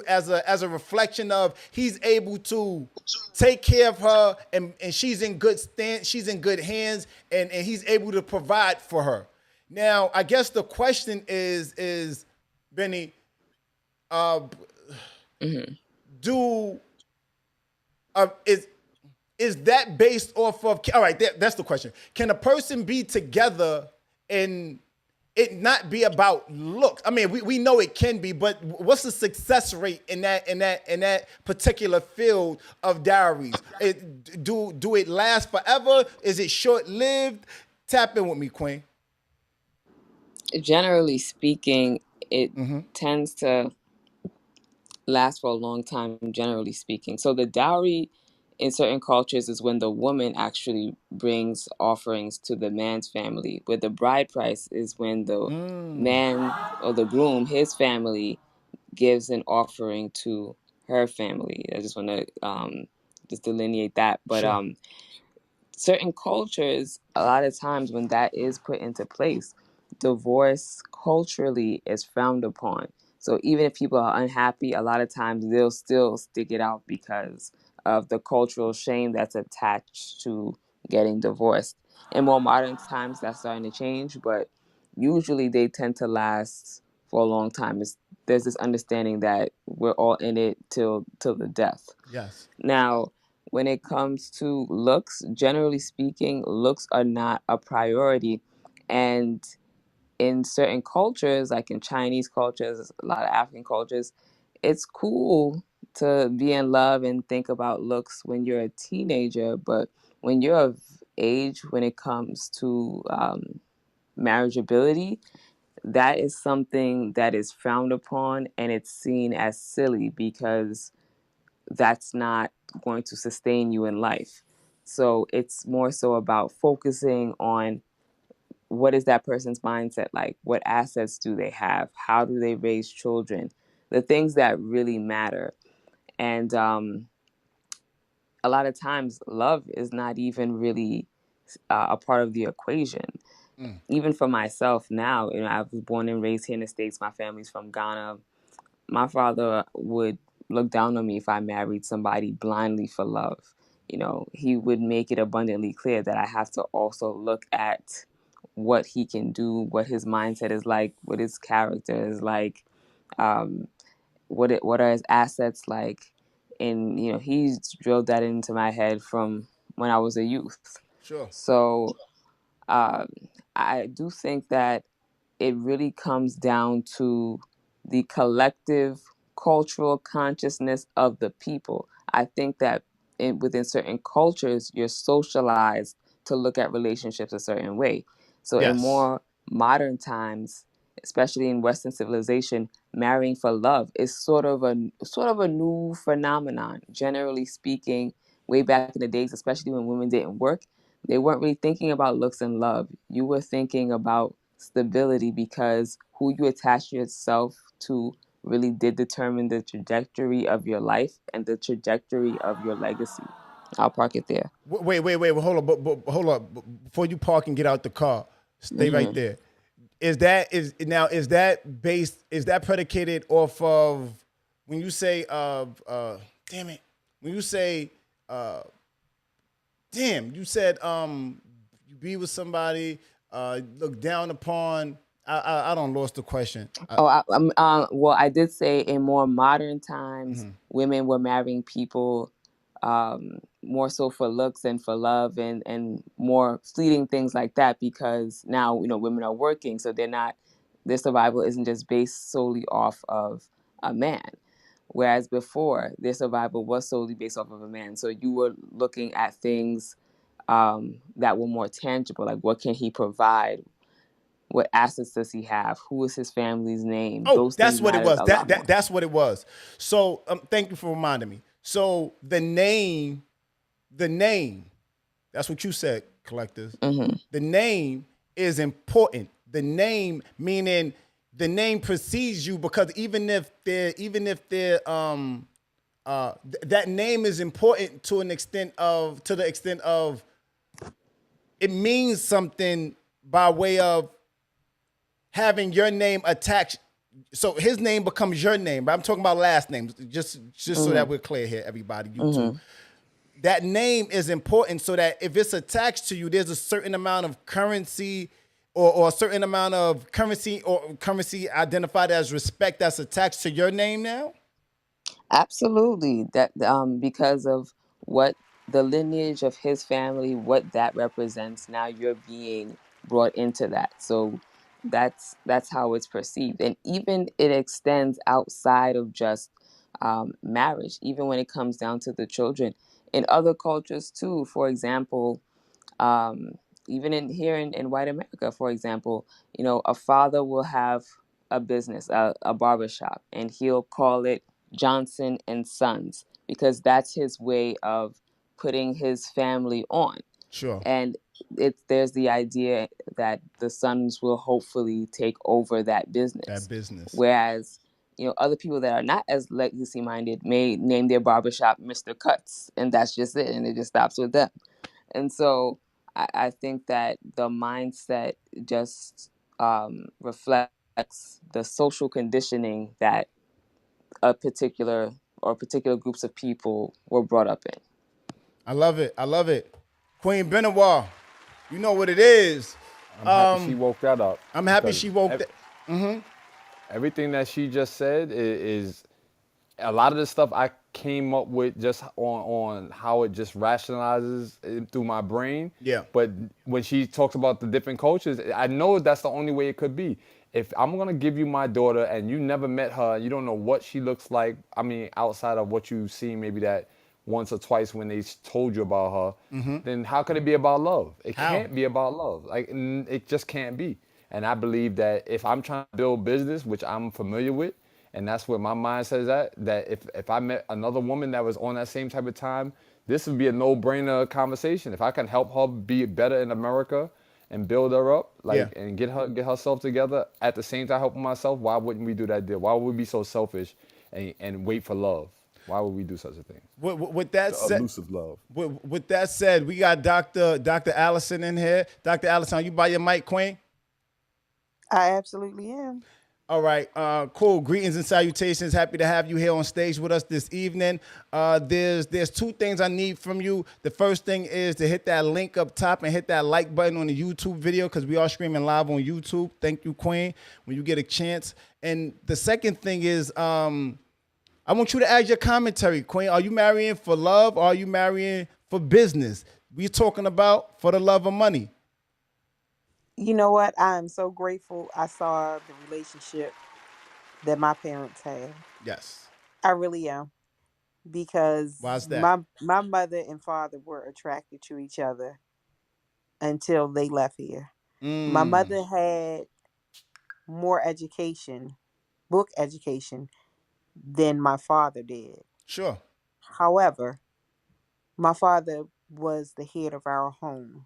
as a reflection of he's able to take care of her and she's in good hands and he's able to provide for her. Now, I guess the question is Benny, is that based off of, all right, that's the question. Can a person be together and it not be about looks? I mean, we know it can be, but what's the success rate in that particular field of dowries? Do it last forever? Is it short-lived? Tap in with me, Queen. Generally speaking, it tends to last for a long time, generally speaking. So the dowry in certain cultures is when the woman actually brings offerings to the man's family. Where the bride price is when the man or the groom, his family, gives an offering to her family. I just want to just delineate that. But Sure. Certain cultures, a lot of times when that is put into place, divorce culturally is frowned upon. So even if people are unhappy, a lot of times they'll still stick it out because of the cultural shame that's attached to getting divorced. In more modern times, that's starting to change, but usually they tend to last for a long time. There's this understanding that we're all in it till the death. Yes. Now, when it comes to looks, generally speaking, looks are not a priority. And in certain cultures, like in Chinese cultures, a lot of African cultures, it's cool to be in love and think about looks when you're a teenager. But when you're of age, when it comes to marriageability, that is something that is frowned upon and it's seen as silly because that's not going to sustain you in life. So it's more so about focusing on what is that person's mindset like? What assets do they have? How do they raise children? The things that really matter. And a lot of times, love is not even really a part of the equation. Even for myself now, I was born and raised here in the States. My family's from Ghana. My father would look down on me if I married somebody blindly for love. He would make it abundantly clear that I have to also look at what he can do, what his mindset is like, what his character is like, um, what are his assets like, and he's drilled that into my head from when I was a youth. Sure. So um, I do think that it really comes down to the collective cultural consciousness of the people. I think that within certain cultures, you're socialized to look at relationships a certain way. So in Yes. more modern times, especially in Western civilization, marrying for love is sort of a new phenomenon. Generally speaking, way back in the days, especially when women didn't work, they weren't really thinking about looks and love. You were thinking about stability because who you attach yourself to really did determine the trajectory of your life and the trajectory of your legacy. I'll park it there. Wait. Hold on. But hold up. Before you park and get out the car, stay right Mhm. there. Is that based? Is that predicated off of when you say damn it, when you say uh damn, you said you be with somebody look down upon. I don't lost the question. Well, I did say in more modern times, women were marrying people more so for looks and for love and more fleeting things like that because now women are working, so their survival isn't just based solely off of a man. Whereas before, their survival was solely based off of a man. So you were looking at things that were more tangible, like what can he provide? What assets does he have? Who is his family's name? Oh, Those that's things what it mattered was. a lot more. That's what it was. So thank you for reminding me. So the name, that's what you said, collectors. Mm-hmm. The name is important. The name meaning the name precedes you because even if they're that name is important to the extent of it means something by way of having your name attached. So his name becomes your name, but I'm talking about last names, just so that we're clear here, everybody, you too. That name is important so that if it's attached to you, there's a certain amount of currency or a certain amount of currency identified as respect that's attached to your name now. Absolutely. That because of what the lineage of his family, what that represents, now you're being brought into that. So that's how it's perceived. And even it extends outside of just marriage, even when it comes down to the children. In other cultures too, for example, um, even in white America, for example, a father will have a business, a barber shop, and he'll call it Johnson and Sons because that's his way of putting his family on. Sure. And there's the idea that the sons will hopefully take over that business. That business. Whereas, other people that are not as legacy minded may name their barbershop Mr. Cuts, and that's just it, and it just stops with them. And so I think that the mindset just reflects the social conditioning that a particular groups of people were brought up in. I love it. I love it. Queen Benoit, you know what it is. I'm happy she woke that up. I'm happy she woke that. Everything that she just said is a lot of the stuff I came up with just on how it just rationalizes it through my brain. Yeah. But when she talks about the different cultures, I know that's the only way it could be. If I'm going to give you my daughter and you never met her, you don't know what she looks like, I mean, outside of what you've seen maybe that once or twice when they told you about her, then how could it be about love? It can't be about love. Like, it just can't be. And I believe that if I'm trying to build business, which I'm familiar with, and that's where my mindset is at, that if I met another woman that was on that same type of time, this would be a no-brainer conversation. If I can help her be better in America and build her up, and get herself together at the same time helping myself, why wouldn't we do that deal? Why would we be so selfish and wait for love? Why would we do such a thing? With that said, elusive love. With that said, we got Dr. Allison in here. Dr. Allison, are you by your mic, Queen? I absolutely am. All right, cool. Greetings and salutations. Happy to have you here on stage with us this evening. There's two things I need from you. The first thing is to hit that link up top and hit that like button on the YouTube video because we are streaming live on YouTube. Thank you, Queen, when you get a chance. And the second thing is I want you to add your commentary, Queen. Are you marrying for love or are you marrying for business? We're talking about for the love of money. You know what? I'm so grateful I saw the relationship that my parents had. Yes. I really am. Because why's that? my mother and father were attracted to each other until they left here. My mother had more education, book education, than my father did. Sure. However, my father was the head of our home.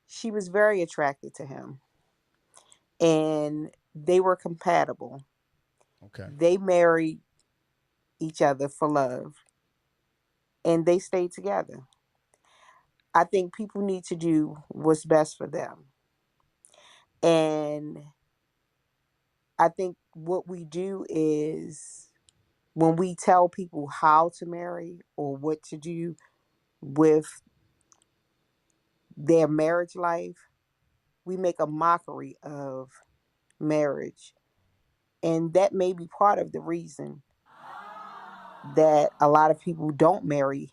She was very attracted to him. And they were compatible. Okay. They married each other for love. And they stayed together. I think people need to do what's best for them. And I think what we do is when we tell people how to marry or what to do with their marriage life, we make a mockery of marriage. And that may be part of the reason that a lot of people don't marry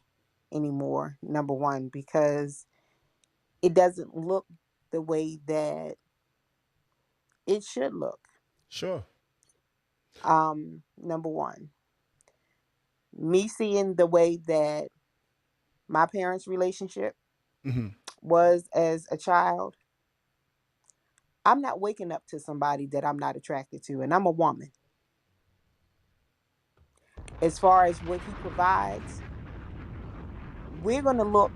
anymore, number one, because it doesn't look the way that it should look. Sure. Number one. Me seeing the way that my parents' relationship was as a child, I'm not waking up to somebody that I'm not attracted to, and I'm a woman. As far as what he provides, we're going to look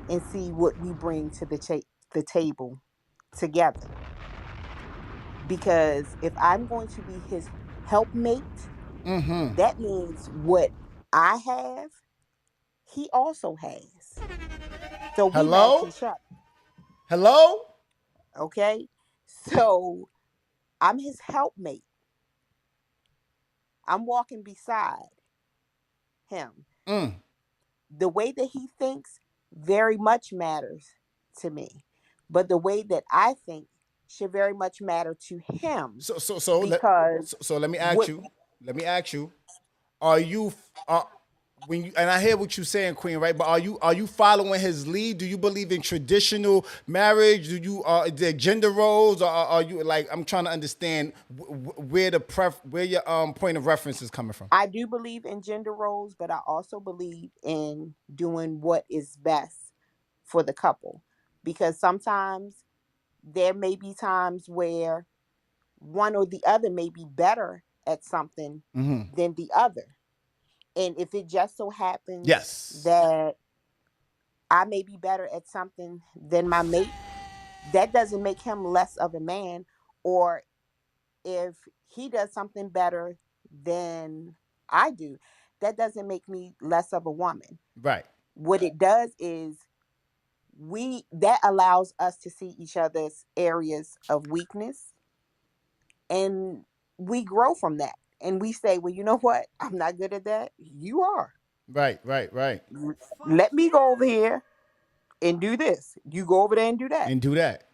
and see what we bring to the table together. Because if I'm going to be his helpmate, that means what I have, he also has. So we match Hello? each other. Hello? Okay? So I'm his helpmate. I'm walking beside him. The way that he thinks very much matters to me. But the way that I think should very much matter to him. So let me ask you. Let me ask you. Are you when you, and I hear what you're saying, Queen, right? But are you following his lead? Do you believe in traditional marriage? Do you the gender roles, or are you like? I'm trying to understand where your point of reference is coming from. I do believe in gender roles, but I also believe in doing what is best for the couple, because sometimes there may be times where one or the other may be better at something than the other. And if it just so happens Yes. that I may be better at something than my mate, that doesn't make him less of a man. Or if he does something better than I do, that doesn't make me less of a woman. Right. What it does is that allows us to see each other's areas of weakness, and we grow from that. And we say, well, you know what? I'm not good at that. You are. Right. Right. Let me go over here and do this. You go over there and do that. And do that.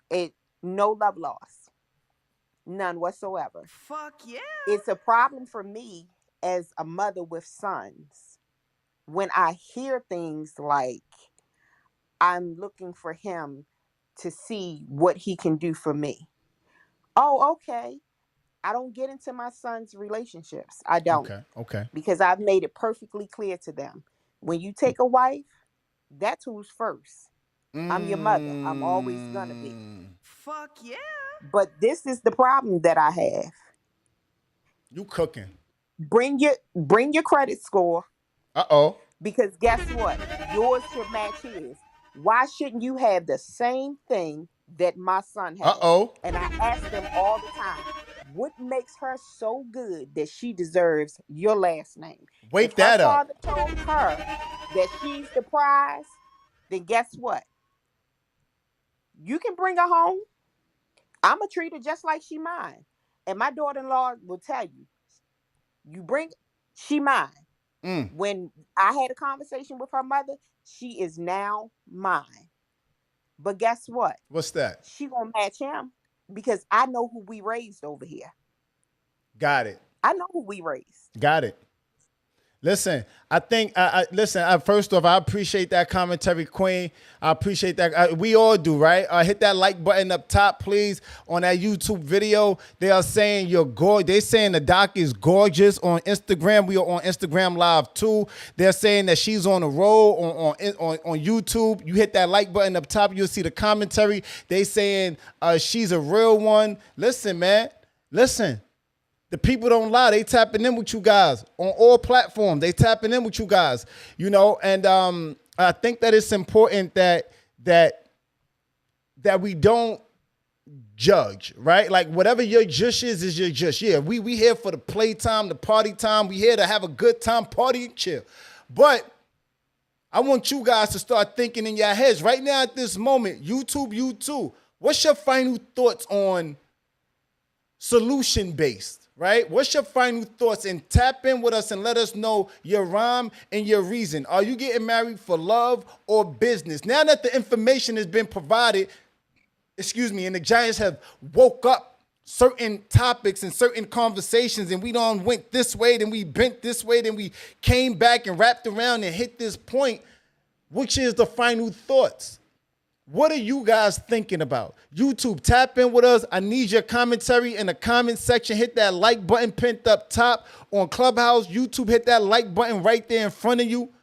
It No love loss. None whatsoever. Fuck yeah. It's a problem for me as a mother with sons when I hear things like, I'm looking for him to see what he can do for me. Oh, okay. I don't get into my son's relationships. I don't. Okay. Because I've made it perfectly clear to them. When you take a wife, that's who's first. I'm your mother. I'm always gonna be. Fuck yeah. But this is the problem that I have. You cooking. Bring your credit score. Uh-oh. Because guess what? Yours should match his. Why shouldn't you have the same thing that my son has? Uh-oh. And I ask them all the time, what makes her so good that she deserves your last name? Wake If that her up. father told her that she's the prize, then guess what? You can bring her home. I'm going to treat her just like she mine. And my daughter-in-law will tell you she mine. When I had a conversation with her mother, she is now mine. But guess what? What's that? She gonna match him because I know who we raised over here. Got it. I know who we raised. Got it. Listen, I think, first off, I appreciate that commentary, Queen. I appreciate that. We all do, right? Hit that like button up top, please, on that YouTube video. They are saying you're gorgeous. They're saying the doc is gorgeous on Instagram. We are on Instagram Live, too. They're saying that she's on a roll on YouTube. You hit that like button up top, you'll see the commentary. They saying she's a real one. Listen, man. Listen. The people don't lie. They tapping in with you guys on all platforms. They tapping in with you guys, and I think that it's important that we don't judge, right? Like whatever your jush is your jush. Yeah, we here for the playtime, the party time. We here to have a good time, party and chill. But I want you guys to start thinking in your heads right now at this moment. YouTube, what's your final thoughts on solution-based? Right? What's your final thoughts? And tap in with us and let us know your rhyme and your reason. Are you getting married for love or business? Now that the information has been provided, and the Giants have woke up certain topics and certain conversations, and we done went this way, then we bent this way, then we came back and wrapped around and hit this point, which is the final thoughts. What are you guys thinking about? YouTube, tap in with us. I need your commentary in the comment section. Hit that like button pinned up top. On Clubhouse, YouTube, hit that like button right there in front of you.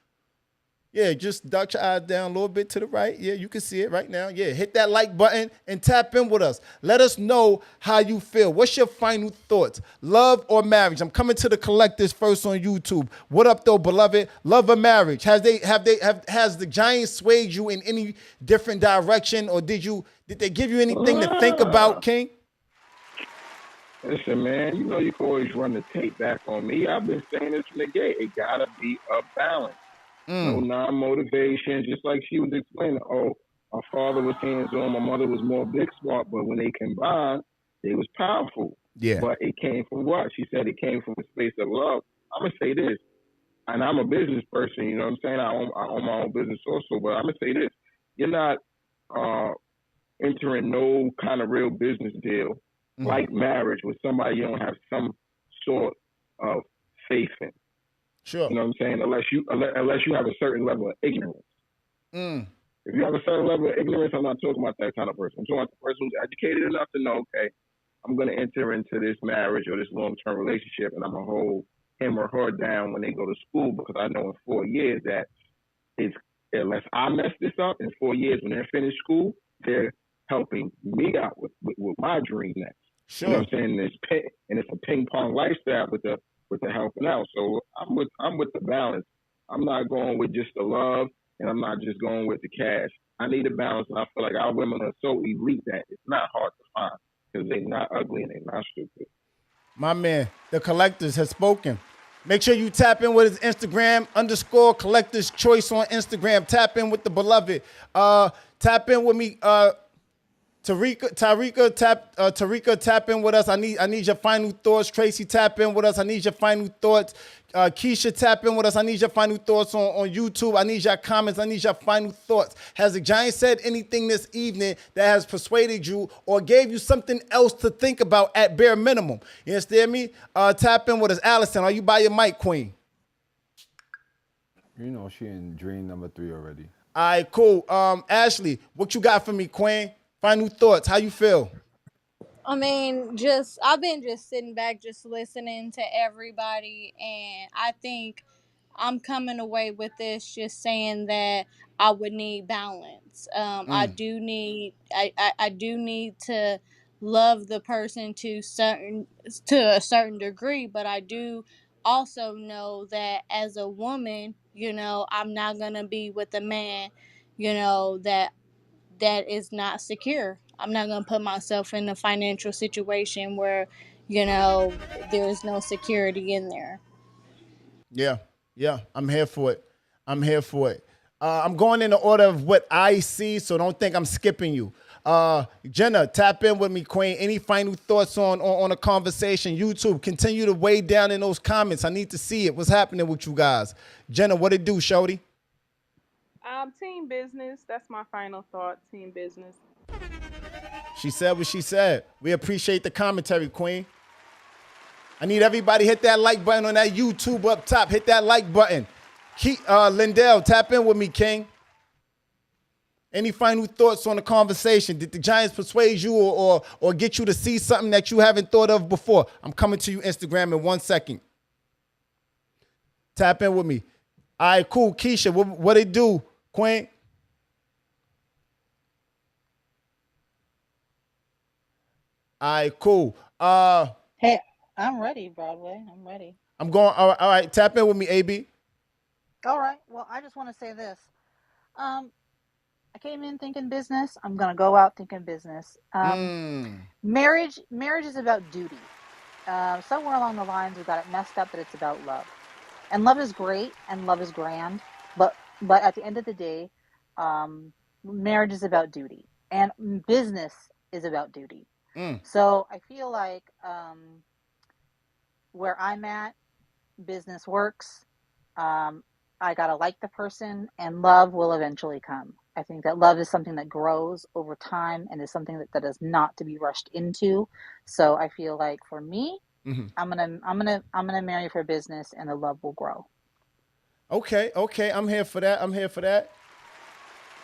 Yeah, just dot your eyes down a little bit to the right. Yeah, you can see it right now. Yeah, hit that like button and tap in with us. Let us know how you feel. What's your final thoughts? Love or marriage? I'm coming to the collectors first on YouTube. What up, though, beloved? Love or marriage? Has the Giants swayed you in any different direction, or did they give you anything to think about, King? Listen, man, you can always run the tape back on me. I've been saying this from the gate. It gotta be a balance. No non-motivation, just like she was explaining. Oh, my father was hands-on, my mother was more big smart, but when they combined, they was powerful. Yeah. But it came from what? She said it came from a space of love. I'm going to say this, and I'm a business person, you know what I'm saying? I own my own business also, but I'm going to say this. You're not entering no kind of real business deal like marriage with somebody you don't have some sort of faith in. Sure. You know what I'm saying? Unless you have a certain level of ignorance. If you have a certain level of ignorance, I'm not talking about that kind of person. I'm talking about the person who's educated enough to know, okay, I'm going to enter into this marriage or this long-term relationship, and I'm going to hold him or her down when they go to school, because I know in 4 years that unless I mess this up, in 4 years when they're finished school, they're helping me out with my dream next. Sure. You know what I'm saying? And it's a ping pong lifestyle with the with the helping out. So I'm with the balance. I'm not going with just the love, and I'm not just going with the cash. I need a balance, and I feel like our women are so elite that it's not hard to find because they're not ugly and they're not stupid. My man, the collectors has spoken. Make sure you tap in with his Instagram _collectors choice on Instagram. Tap in with the beloved. Tap in with me. Tarika, tap in with us. I need your final thoughts. Tracy, tap in with us. I need your final thoughts. Keisha, tap in with us. I need your final thoughts on YouTube. I need your comments. I need your final thoughts. Has the Giant said anything this evening that has persuaded you or gave you something else to think about at bare minimum? You understand me? Tap in with us. Allison, are you by your mic, Queen? You know she in dream number 3 already. All right, cool. Ashley, what you got for me, Queen? Final thoughts. How you feel? I mean, I've been just sitting back, just listening to everybody, and I think I'm coming away with this just saying that I would need balance. I do need to love the person to a certain degree, but I do also know that as a woman, I'm not gonna be with a man, that is not secure. I'm not going to put myself in a financial situation where, there's no security in there. Yeah, I'm here for it. I'm going in the order of what I see, so don't think I'm skipping you. Jenna, tap in with me, Queen. Any final thoughts on a conversation? YouTube, continue to weigh down in those comments. I need to see it. What's happening with you guys? Jenna, what it do, shorty? Team business. That's my final thought. Team business. She said what she said. We appreciate the commentary, Queen. I need everybody hit that like button on that YouTube up top. Hit that like button. Lindell, tap in with me, King. Any final thoughts on the conversation? Did the Giants persuade you or get you to see something that you haven't thought of before? I'm coming to you Instagram in 1 second. Tap in with me. All right, cool. Keisha, what it do, Queen? All right, cool. Hey, I'm ready, Broadway. I'm ready. I'm going. All right. Tap in with me, AB. All right. Well, I just want to say this. I came in thinking business. I'm gonna go out thinking business. Marriage is about duty. Somewhere along the lines, we got it messed up that it's about love, and love is great and love is grand, but at the end of the day, marriage is about duty and business is about duty. So I feel like where I'm at, business works. I gotta like the person, and love will eventually come. I think that love is something that grows over time and is something that is not to be rushed into. So I feel like for me, I'm gonna marry for business, and the love will grow. Okay. I'm here for that.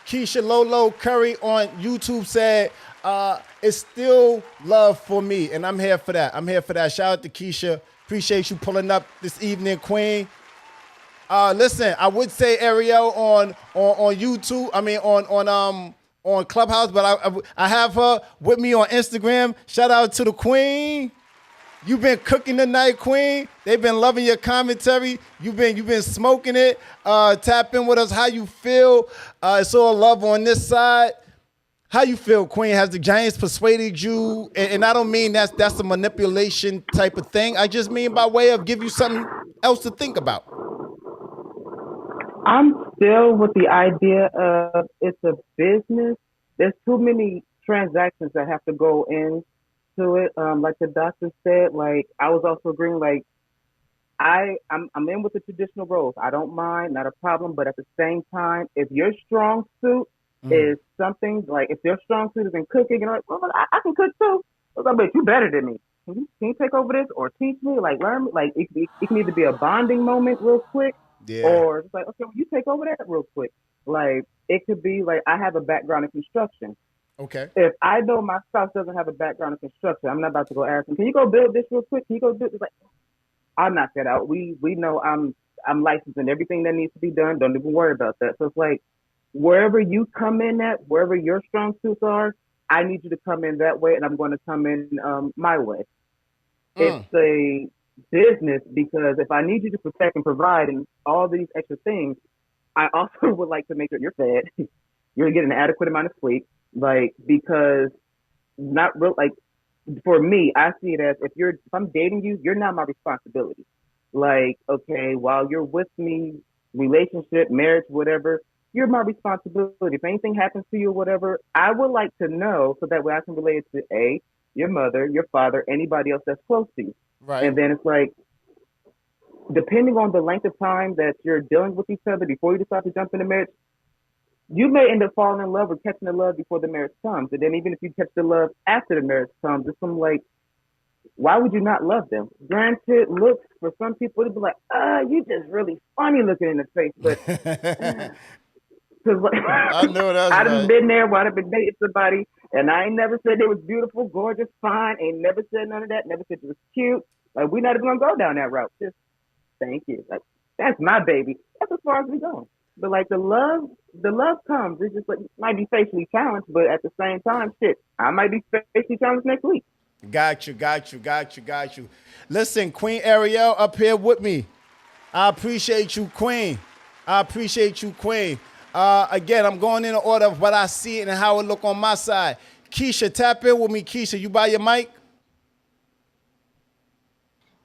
Keisha Lolo Curry on YouTube said, it's still love for me, and I'm here for that. Shout out to Keisha. Appreciate you pulling up this evening, Queen. Listen, I would say Ariel on YouTube. I mean on Clubhouse, but I have her with me on Instagram. Shout out to the Queen. You've been cooking tonight, Queen. They've been loving your commentary. You've been smoking it. Tap in with us. How you feel? It's all love on this side. How you feel, Queen? Has the Giants persuaded you? And I don't mean that's a manipulation type of thing. I just mean by way of give you something else to think about. I'm still with the idea of it's a business. There's too many transactions that have to go into it. Like the doctor said, like I was also agreeing, like I'm in with the traditional roles. I don't mind, not a problem. But at the same time, if your strong suit is something like if your strong suit is in cooking, and like, well, I can cook too. I bet you better than me. Can you take over this or teach me? Like learn me. Like it can either be a bonding moment real quick, or it's like okay, well, you take over that real quick. Like it could be like I have a background in construction. Okay. If I know my spouse doesn't have a background in construction, I'm not about to go ask him, can you go build this real quick? Can you go do it? It's like I'll knock that out. We know I'm licensed in everything that needs to be done. Don't even worry about that. So it's like wherever you come in at, wherever your strong suits are, I need you to come in that way, and I'm going to come in my way. It's a business because if I need you to protect and provide and all these extra things, I also would like to make sure you're fed, you're getting an adequate amount of sleep, like because not real like for me, I see it as if I'm dating you, you're not my responsibility. Like, okay, while you're with me, relationship, marriage, whatever, you're my responsibility. If anything happens to you or whatever, I would like to know so that way I can relate it to your mother, your father, anybody else that's close to you. Right. And then it's like, depending on the length of time that you're dealing with each other before you decide to jump into marriage, you may end up falling in love or catching the love before the marriage comes. And then even if you catch the love after the marriage comes, it's some like, why would you not love them? Granted, looks for some people it'd be like, you just really funny looking in the face, but because I know that's I'd have right. been there, where I'd have been dating somebody, and I ain't never said they was beautiful, gorgeous, fine. Ain't never said none of that. Never said it was cute. Like we're not even gonna go down that route. Just thank you. Like that's my baby. That's as far as we go. But like the love comes. It's just like might be facially challenged, but at the same time, shit, I might be facially challenged next week. Got you. Listen, Queen Ariel up here with me. I appreciate you, Queen. Again, I'm going in the order of what I see and how it look on my side. Keisha, tap in with me. Keisha, you by your mic?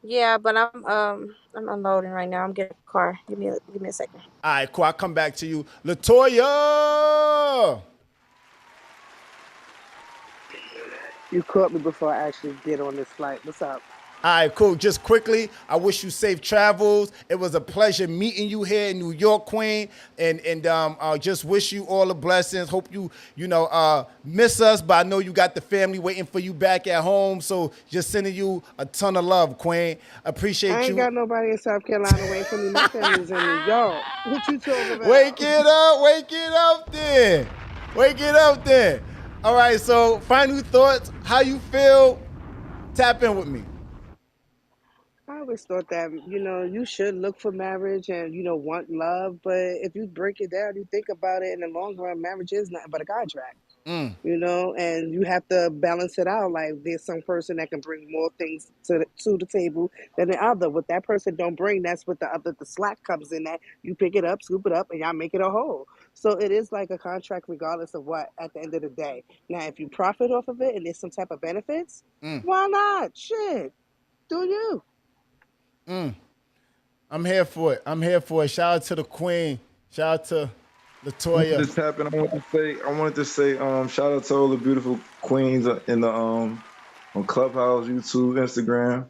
Yeah, but I'm unloading right now. I'm getting a car. Give me a second. All right, cool. I'll come back to you. Latoya! You caught me before I actually get on this flight. What's up? All right, cool. Just quickly, I wish you safe travels. It was a pleasure meeting you here in New York, Queen, and I just wish you all the blessings. Hope you miss us, but I know you got the family waiting for you back at home. So just sending you a ton of love, Queen. Appreciate I ain't you. got nobody in South Carolina waiting for me. My family's in New York. What you talking about? Wake it up then. All right, so final thoughts. How you feel? Tap in with me. I always thought that, you should look for marriage and, want love. But if you break it down, you think about it in the long run, marriage is nothing but a contract, and you have to balance it out. Like there's some person that can bring more things to the table than the other. What that person don't bring, that's what the slack comes in at. You pick it up, scoop it up, and y'all make it a whole. So it is like a contract regardless of what at the end of the day. Now, if you profit off of it and there's some type of benefits, why not? Shit. Do you? I'm here for it. Shout out to the Queen. Shout out to Latoya. This happened. I wanted to say, shout out to all the beautiful queens in the on Clubhouse, YouTube, Instagram.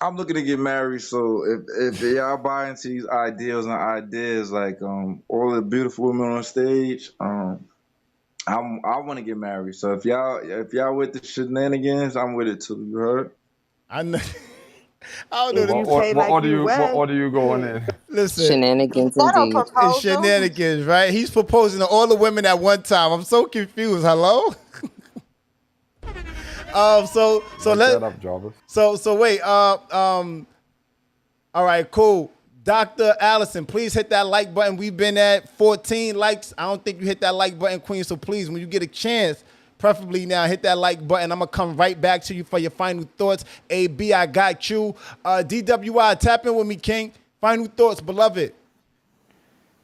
I'm looking to get married, so if y'all buy into these ideas, like all the beautiful women on stage, I want to get married. So if y'all with the shenanigans, I'm with it too. You heard? I know. I don't know. What order you going in? Listen, Shenanigans That a indeed. it's proposal? shenanigans, right? He's proposing to all the women at one time. I'm so confused. Hello. So let's Shut up, Jarvis. so wait. All right, cool. Dr. Allison, please hit that like button. We've been at 14 likes. I don't think you hit that like button, Queen. So please, when you get a chance, preferably now, hit that like button. I'm going to come right back to you for your final thoughts. AB, I got you. DWI, tap in with me, King. Final thoughts, beloved.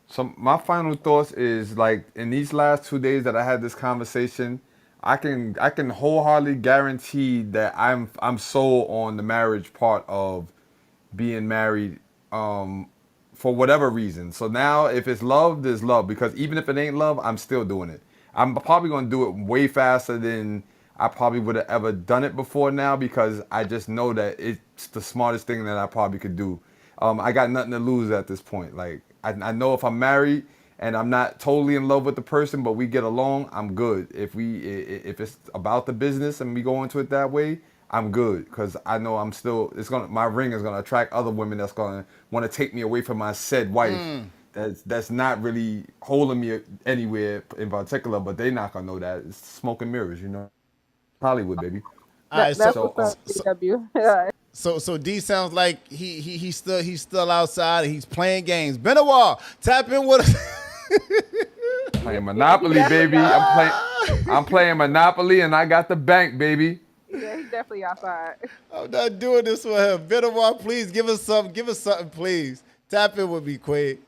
So my final thoughts is like in these last 2 days that I had this conversation, I can wholeheartedly guarantee that I'm sold on the marriage part of being married for whatever reason. So now if it's love, there's love, because even if it ain't love, I'm still doing it. I'm probably going to do it way faster than I probably would have ever done it before now, because I just know that it's the smartest thing that I probably could do. I got nothing to lose at this point. Like I know if I'm married and I'm not totally in love with the person, but we get along, I'm good. If it's about the business and we go into it that way, I'm good, because I know my ring is gonna attract other women that's gonna want to take me away from my said wife. That's not really holding me anywhere in particular, but they're not gonna know that. It's smoke and mirrors, Hollywood, baby. All right, That's so what's up, DW. Yeah. so D sounds like he's still outside and he's playing games. Benoit, tap in with us. Playing Monopoly, baby. I'm playing Monopoly, and I got the bank, baby. Yeah, He's definitely outside. I'm not doing this with him. Benoit, please give us something. Give us something, please. Tap in with me, Queen.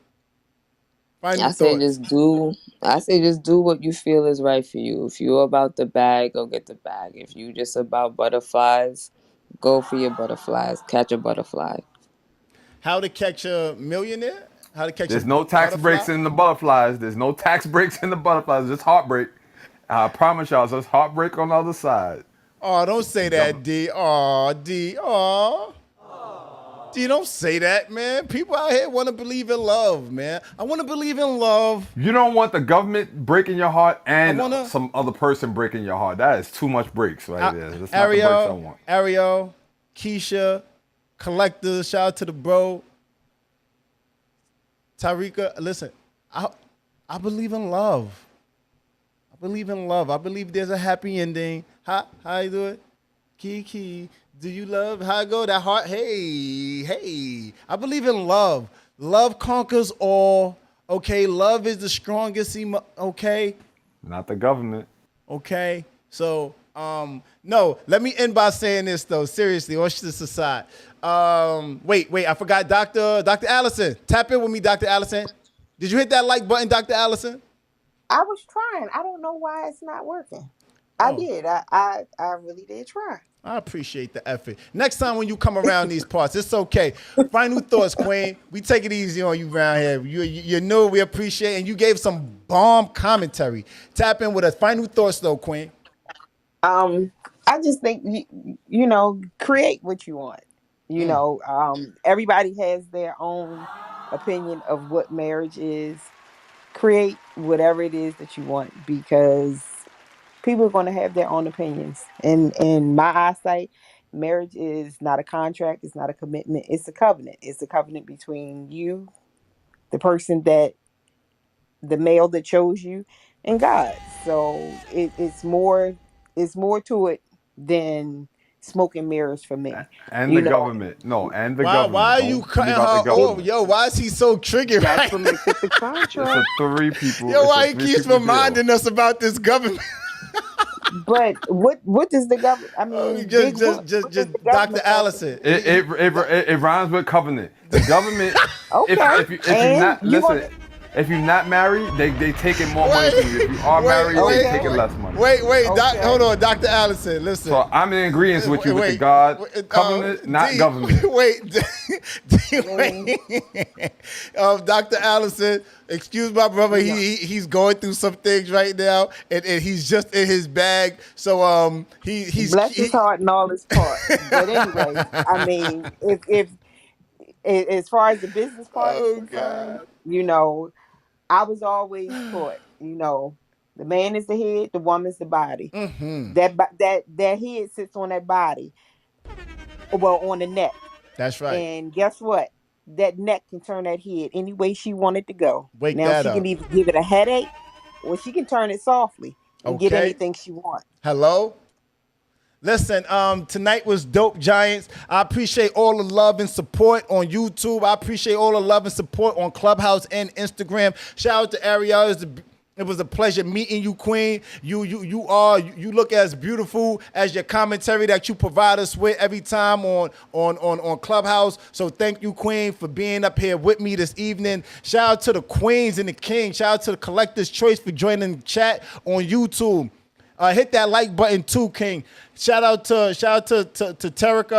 Final I say thoughts. just do. I say just do what you feel is right for you. If you're about the bag, go get the bag. If you just about butterflies, go for your butterflies. Catch a butterfly. How to catch a millionaire? How to catch a There's no tax butterfly? breaks in the butterflies. There's no tax breaks in the butterflies. Just heartbreak. I promise y'all, there's heartbreak on the other side. Oh, don't say that, D. Oh, D. Oh. D, don't say that, man. People out here want to believe in love, man. I want to believe in love. You don't want the government breaking your heart and some other person breaking your heart. That is too much breaks right there. That's not the breaks I want. Ariel, Keisha, Collector, shout out to the bro. Tarika, listen, I believe in love. I believe in love. I believe there's a happy ending. How you do it? Kiki, do you love? How I go? That heart? Hey. I believe in love. Love conquers all. Okay, love is the strongest. Okay. Not the government. Okay. So, no, let me end by saying this though. Seriously, all shit aside. Wait, I forgot Dr. Allison. Tap in with me, Dr. Allison. Did you hit that like button, Dr. Allison? I was trying. I don't know why it's not working. I did. I really did try. I appreciate the effort. Next time when you come around these parts, it's okay. Final thoughts, Queen. We take it easy on you around here. You know we appreciate, and you gave some bomb commentary. Tap in with us. Final thoughts, though, Queen. I just think you know, create what you want. You know, everybody has their own opinion of what marriage is. Create whatever it is that you want, because people are going to have their own opinions. And in my eyesight, marriage is not a contract. It's not a commitment. It's a covenant. It's a covenant between you, the person the male that chose you, and God. So it's more to it than smoke and mirrors for me. And the government. No, and the government. Why are you cutting her off? Yo, why is he so triggered right now? The contract. It's a three people. Yo, why he keeps reminding us about this government? But what does the government? I mean, just Dr. Allison. It rhymes with covenant. The government. Okay. If you're not listen. If you're not married, they taking more money from you. If you are married, they taking less money. Wait, hold on, Dr. Allison, listen. So I'm in agreement with you with the God covenant, not government. Dr. Allison, excuse my brother. He's going through some things right now, and he's just in his bag. So he's bless his heart and all his parts. But anyway, I mean, if as far as the business part is concerned, you know, I was always taught, you know, the man is the head, the woman's the body. Mm-hmm. That head sits on that body, well, on the neck. That's right. And guess what? That neck can turn that head any way she wanted to go. Wake now that she up. can either give it a headache, or she can turn it softly and get anything she wants. Hello. Listen, tonight was dope, Giants. I appreciate all the love and support on YouTube. I appreciate all the love and support on Clubhouse and Instagram. Shout out to Ariel. It was a pleasure meeting you, Queen. You look as beautiful as your commentary that you provide us with every time on Clubhouse. So thank you, Queen, for being up here with me this evening. Shout out to the Queens and the King. Shout out to the Collector's Choice for joining the chat on YouTube. Hit that like button too, King. Shout out to Terica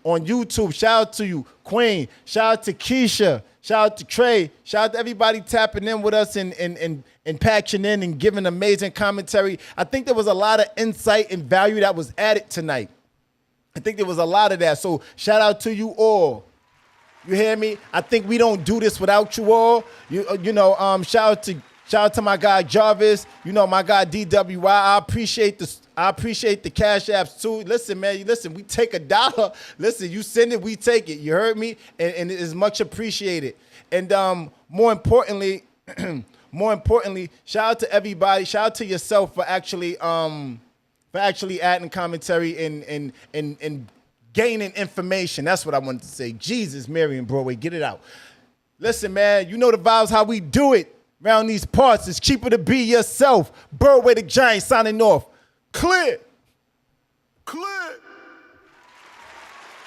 on YouTube. Shout out to you, Queen. Shout out to Keisha. Shout out to Trey. Shout out to everybody tapping in with us and patching in and giving amazing commentary. I think there was a lot of insight and value that was added tonight. I think there was a lot of that. So shout out to you all. You hear me? I think we don't do this without you all. Shout out to my guy Jarvis, my guy DWI. I appreciate the cash apps too. Listen, man, we take $1. Listen, you send it, we take it. You heard me? And it is much appreciated. And more importantly, shout out to everybody. Shout out to yourself for actually adding commentary and gaining information. That's what I wanted to say. Jesus, Mary, and Broadway, get it out. Listen, man, you know the vibes, how we do it. Around these parts, it's cheaper to be yourself. Broadway the Giant signing off. Clear. Click.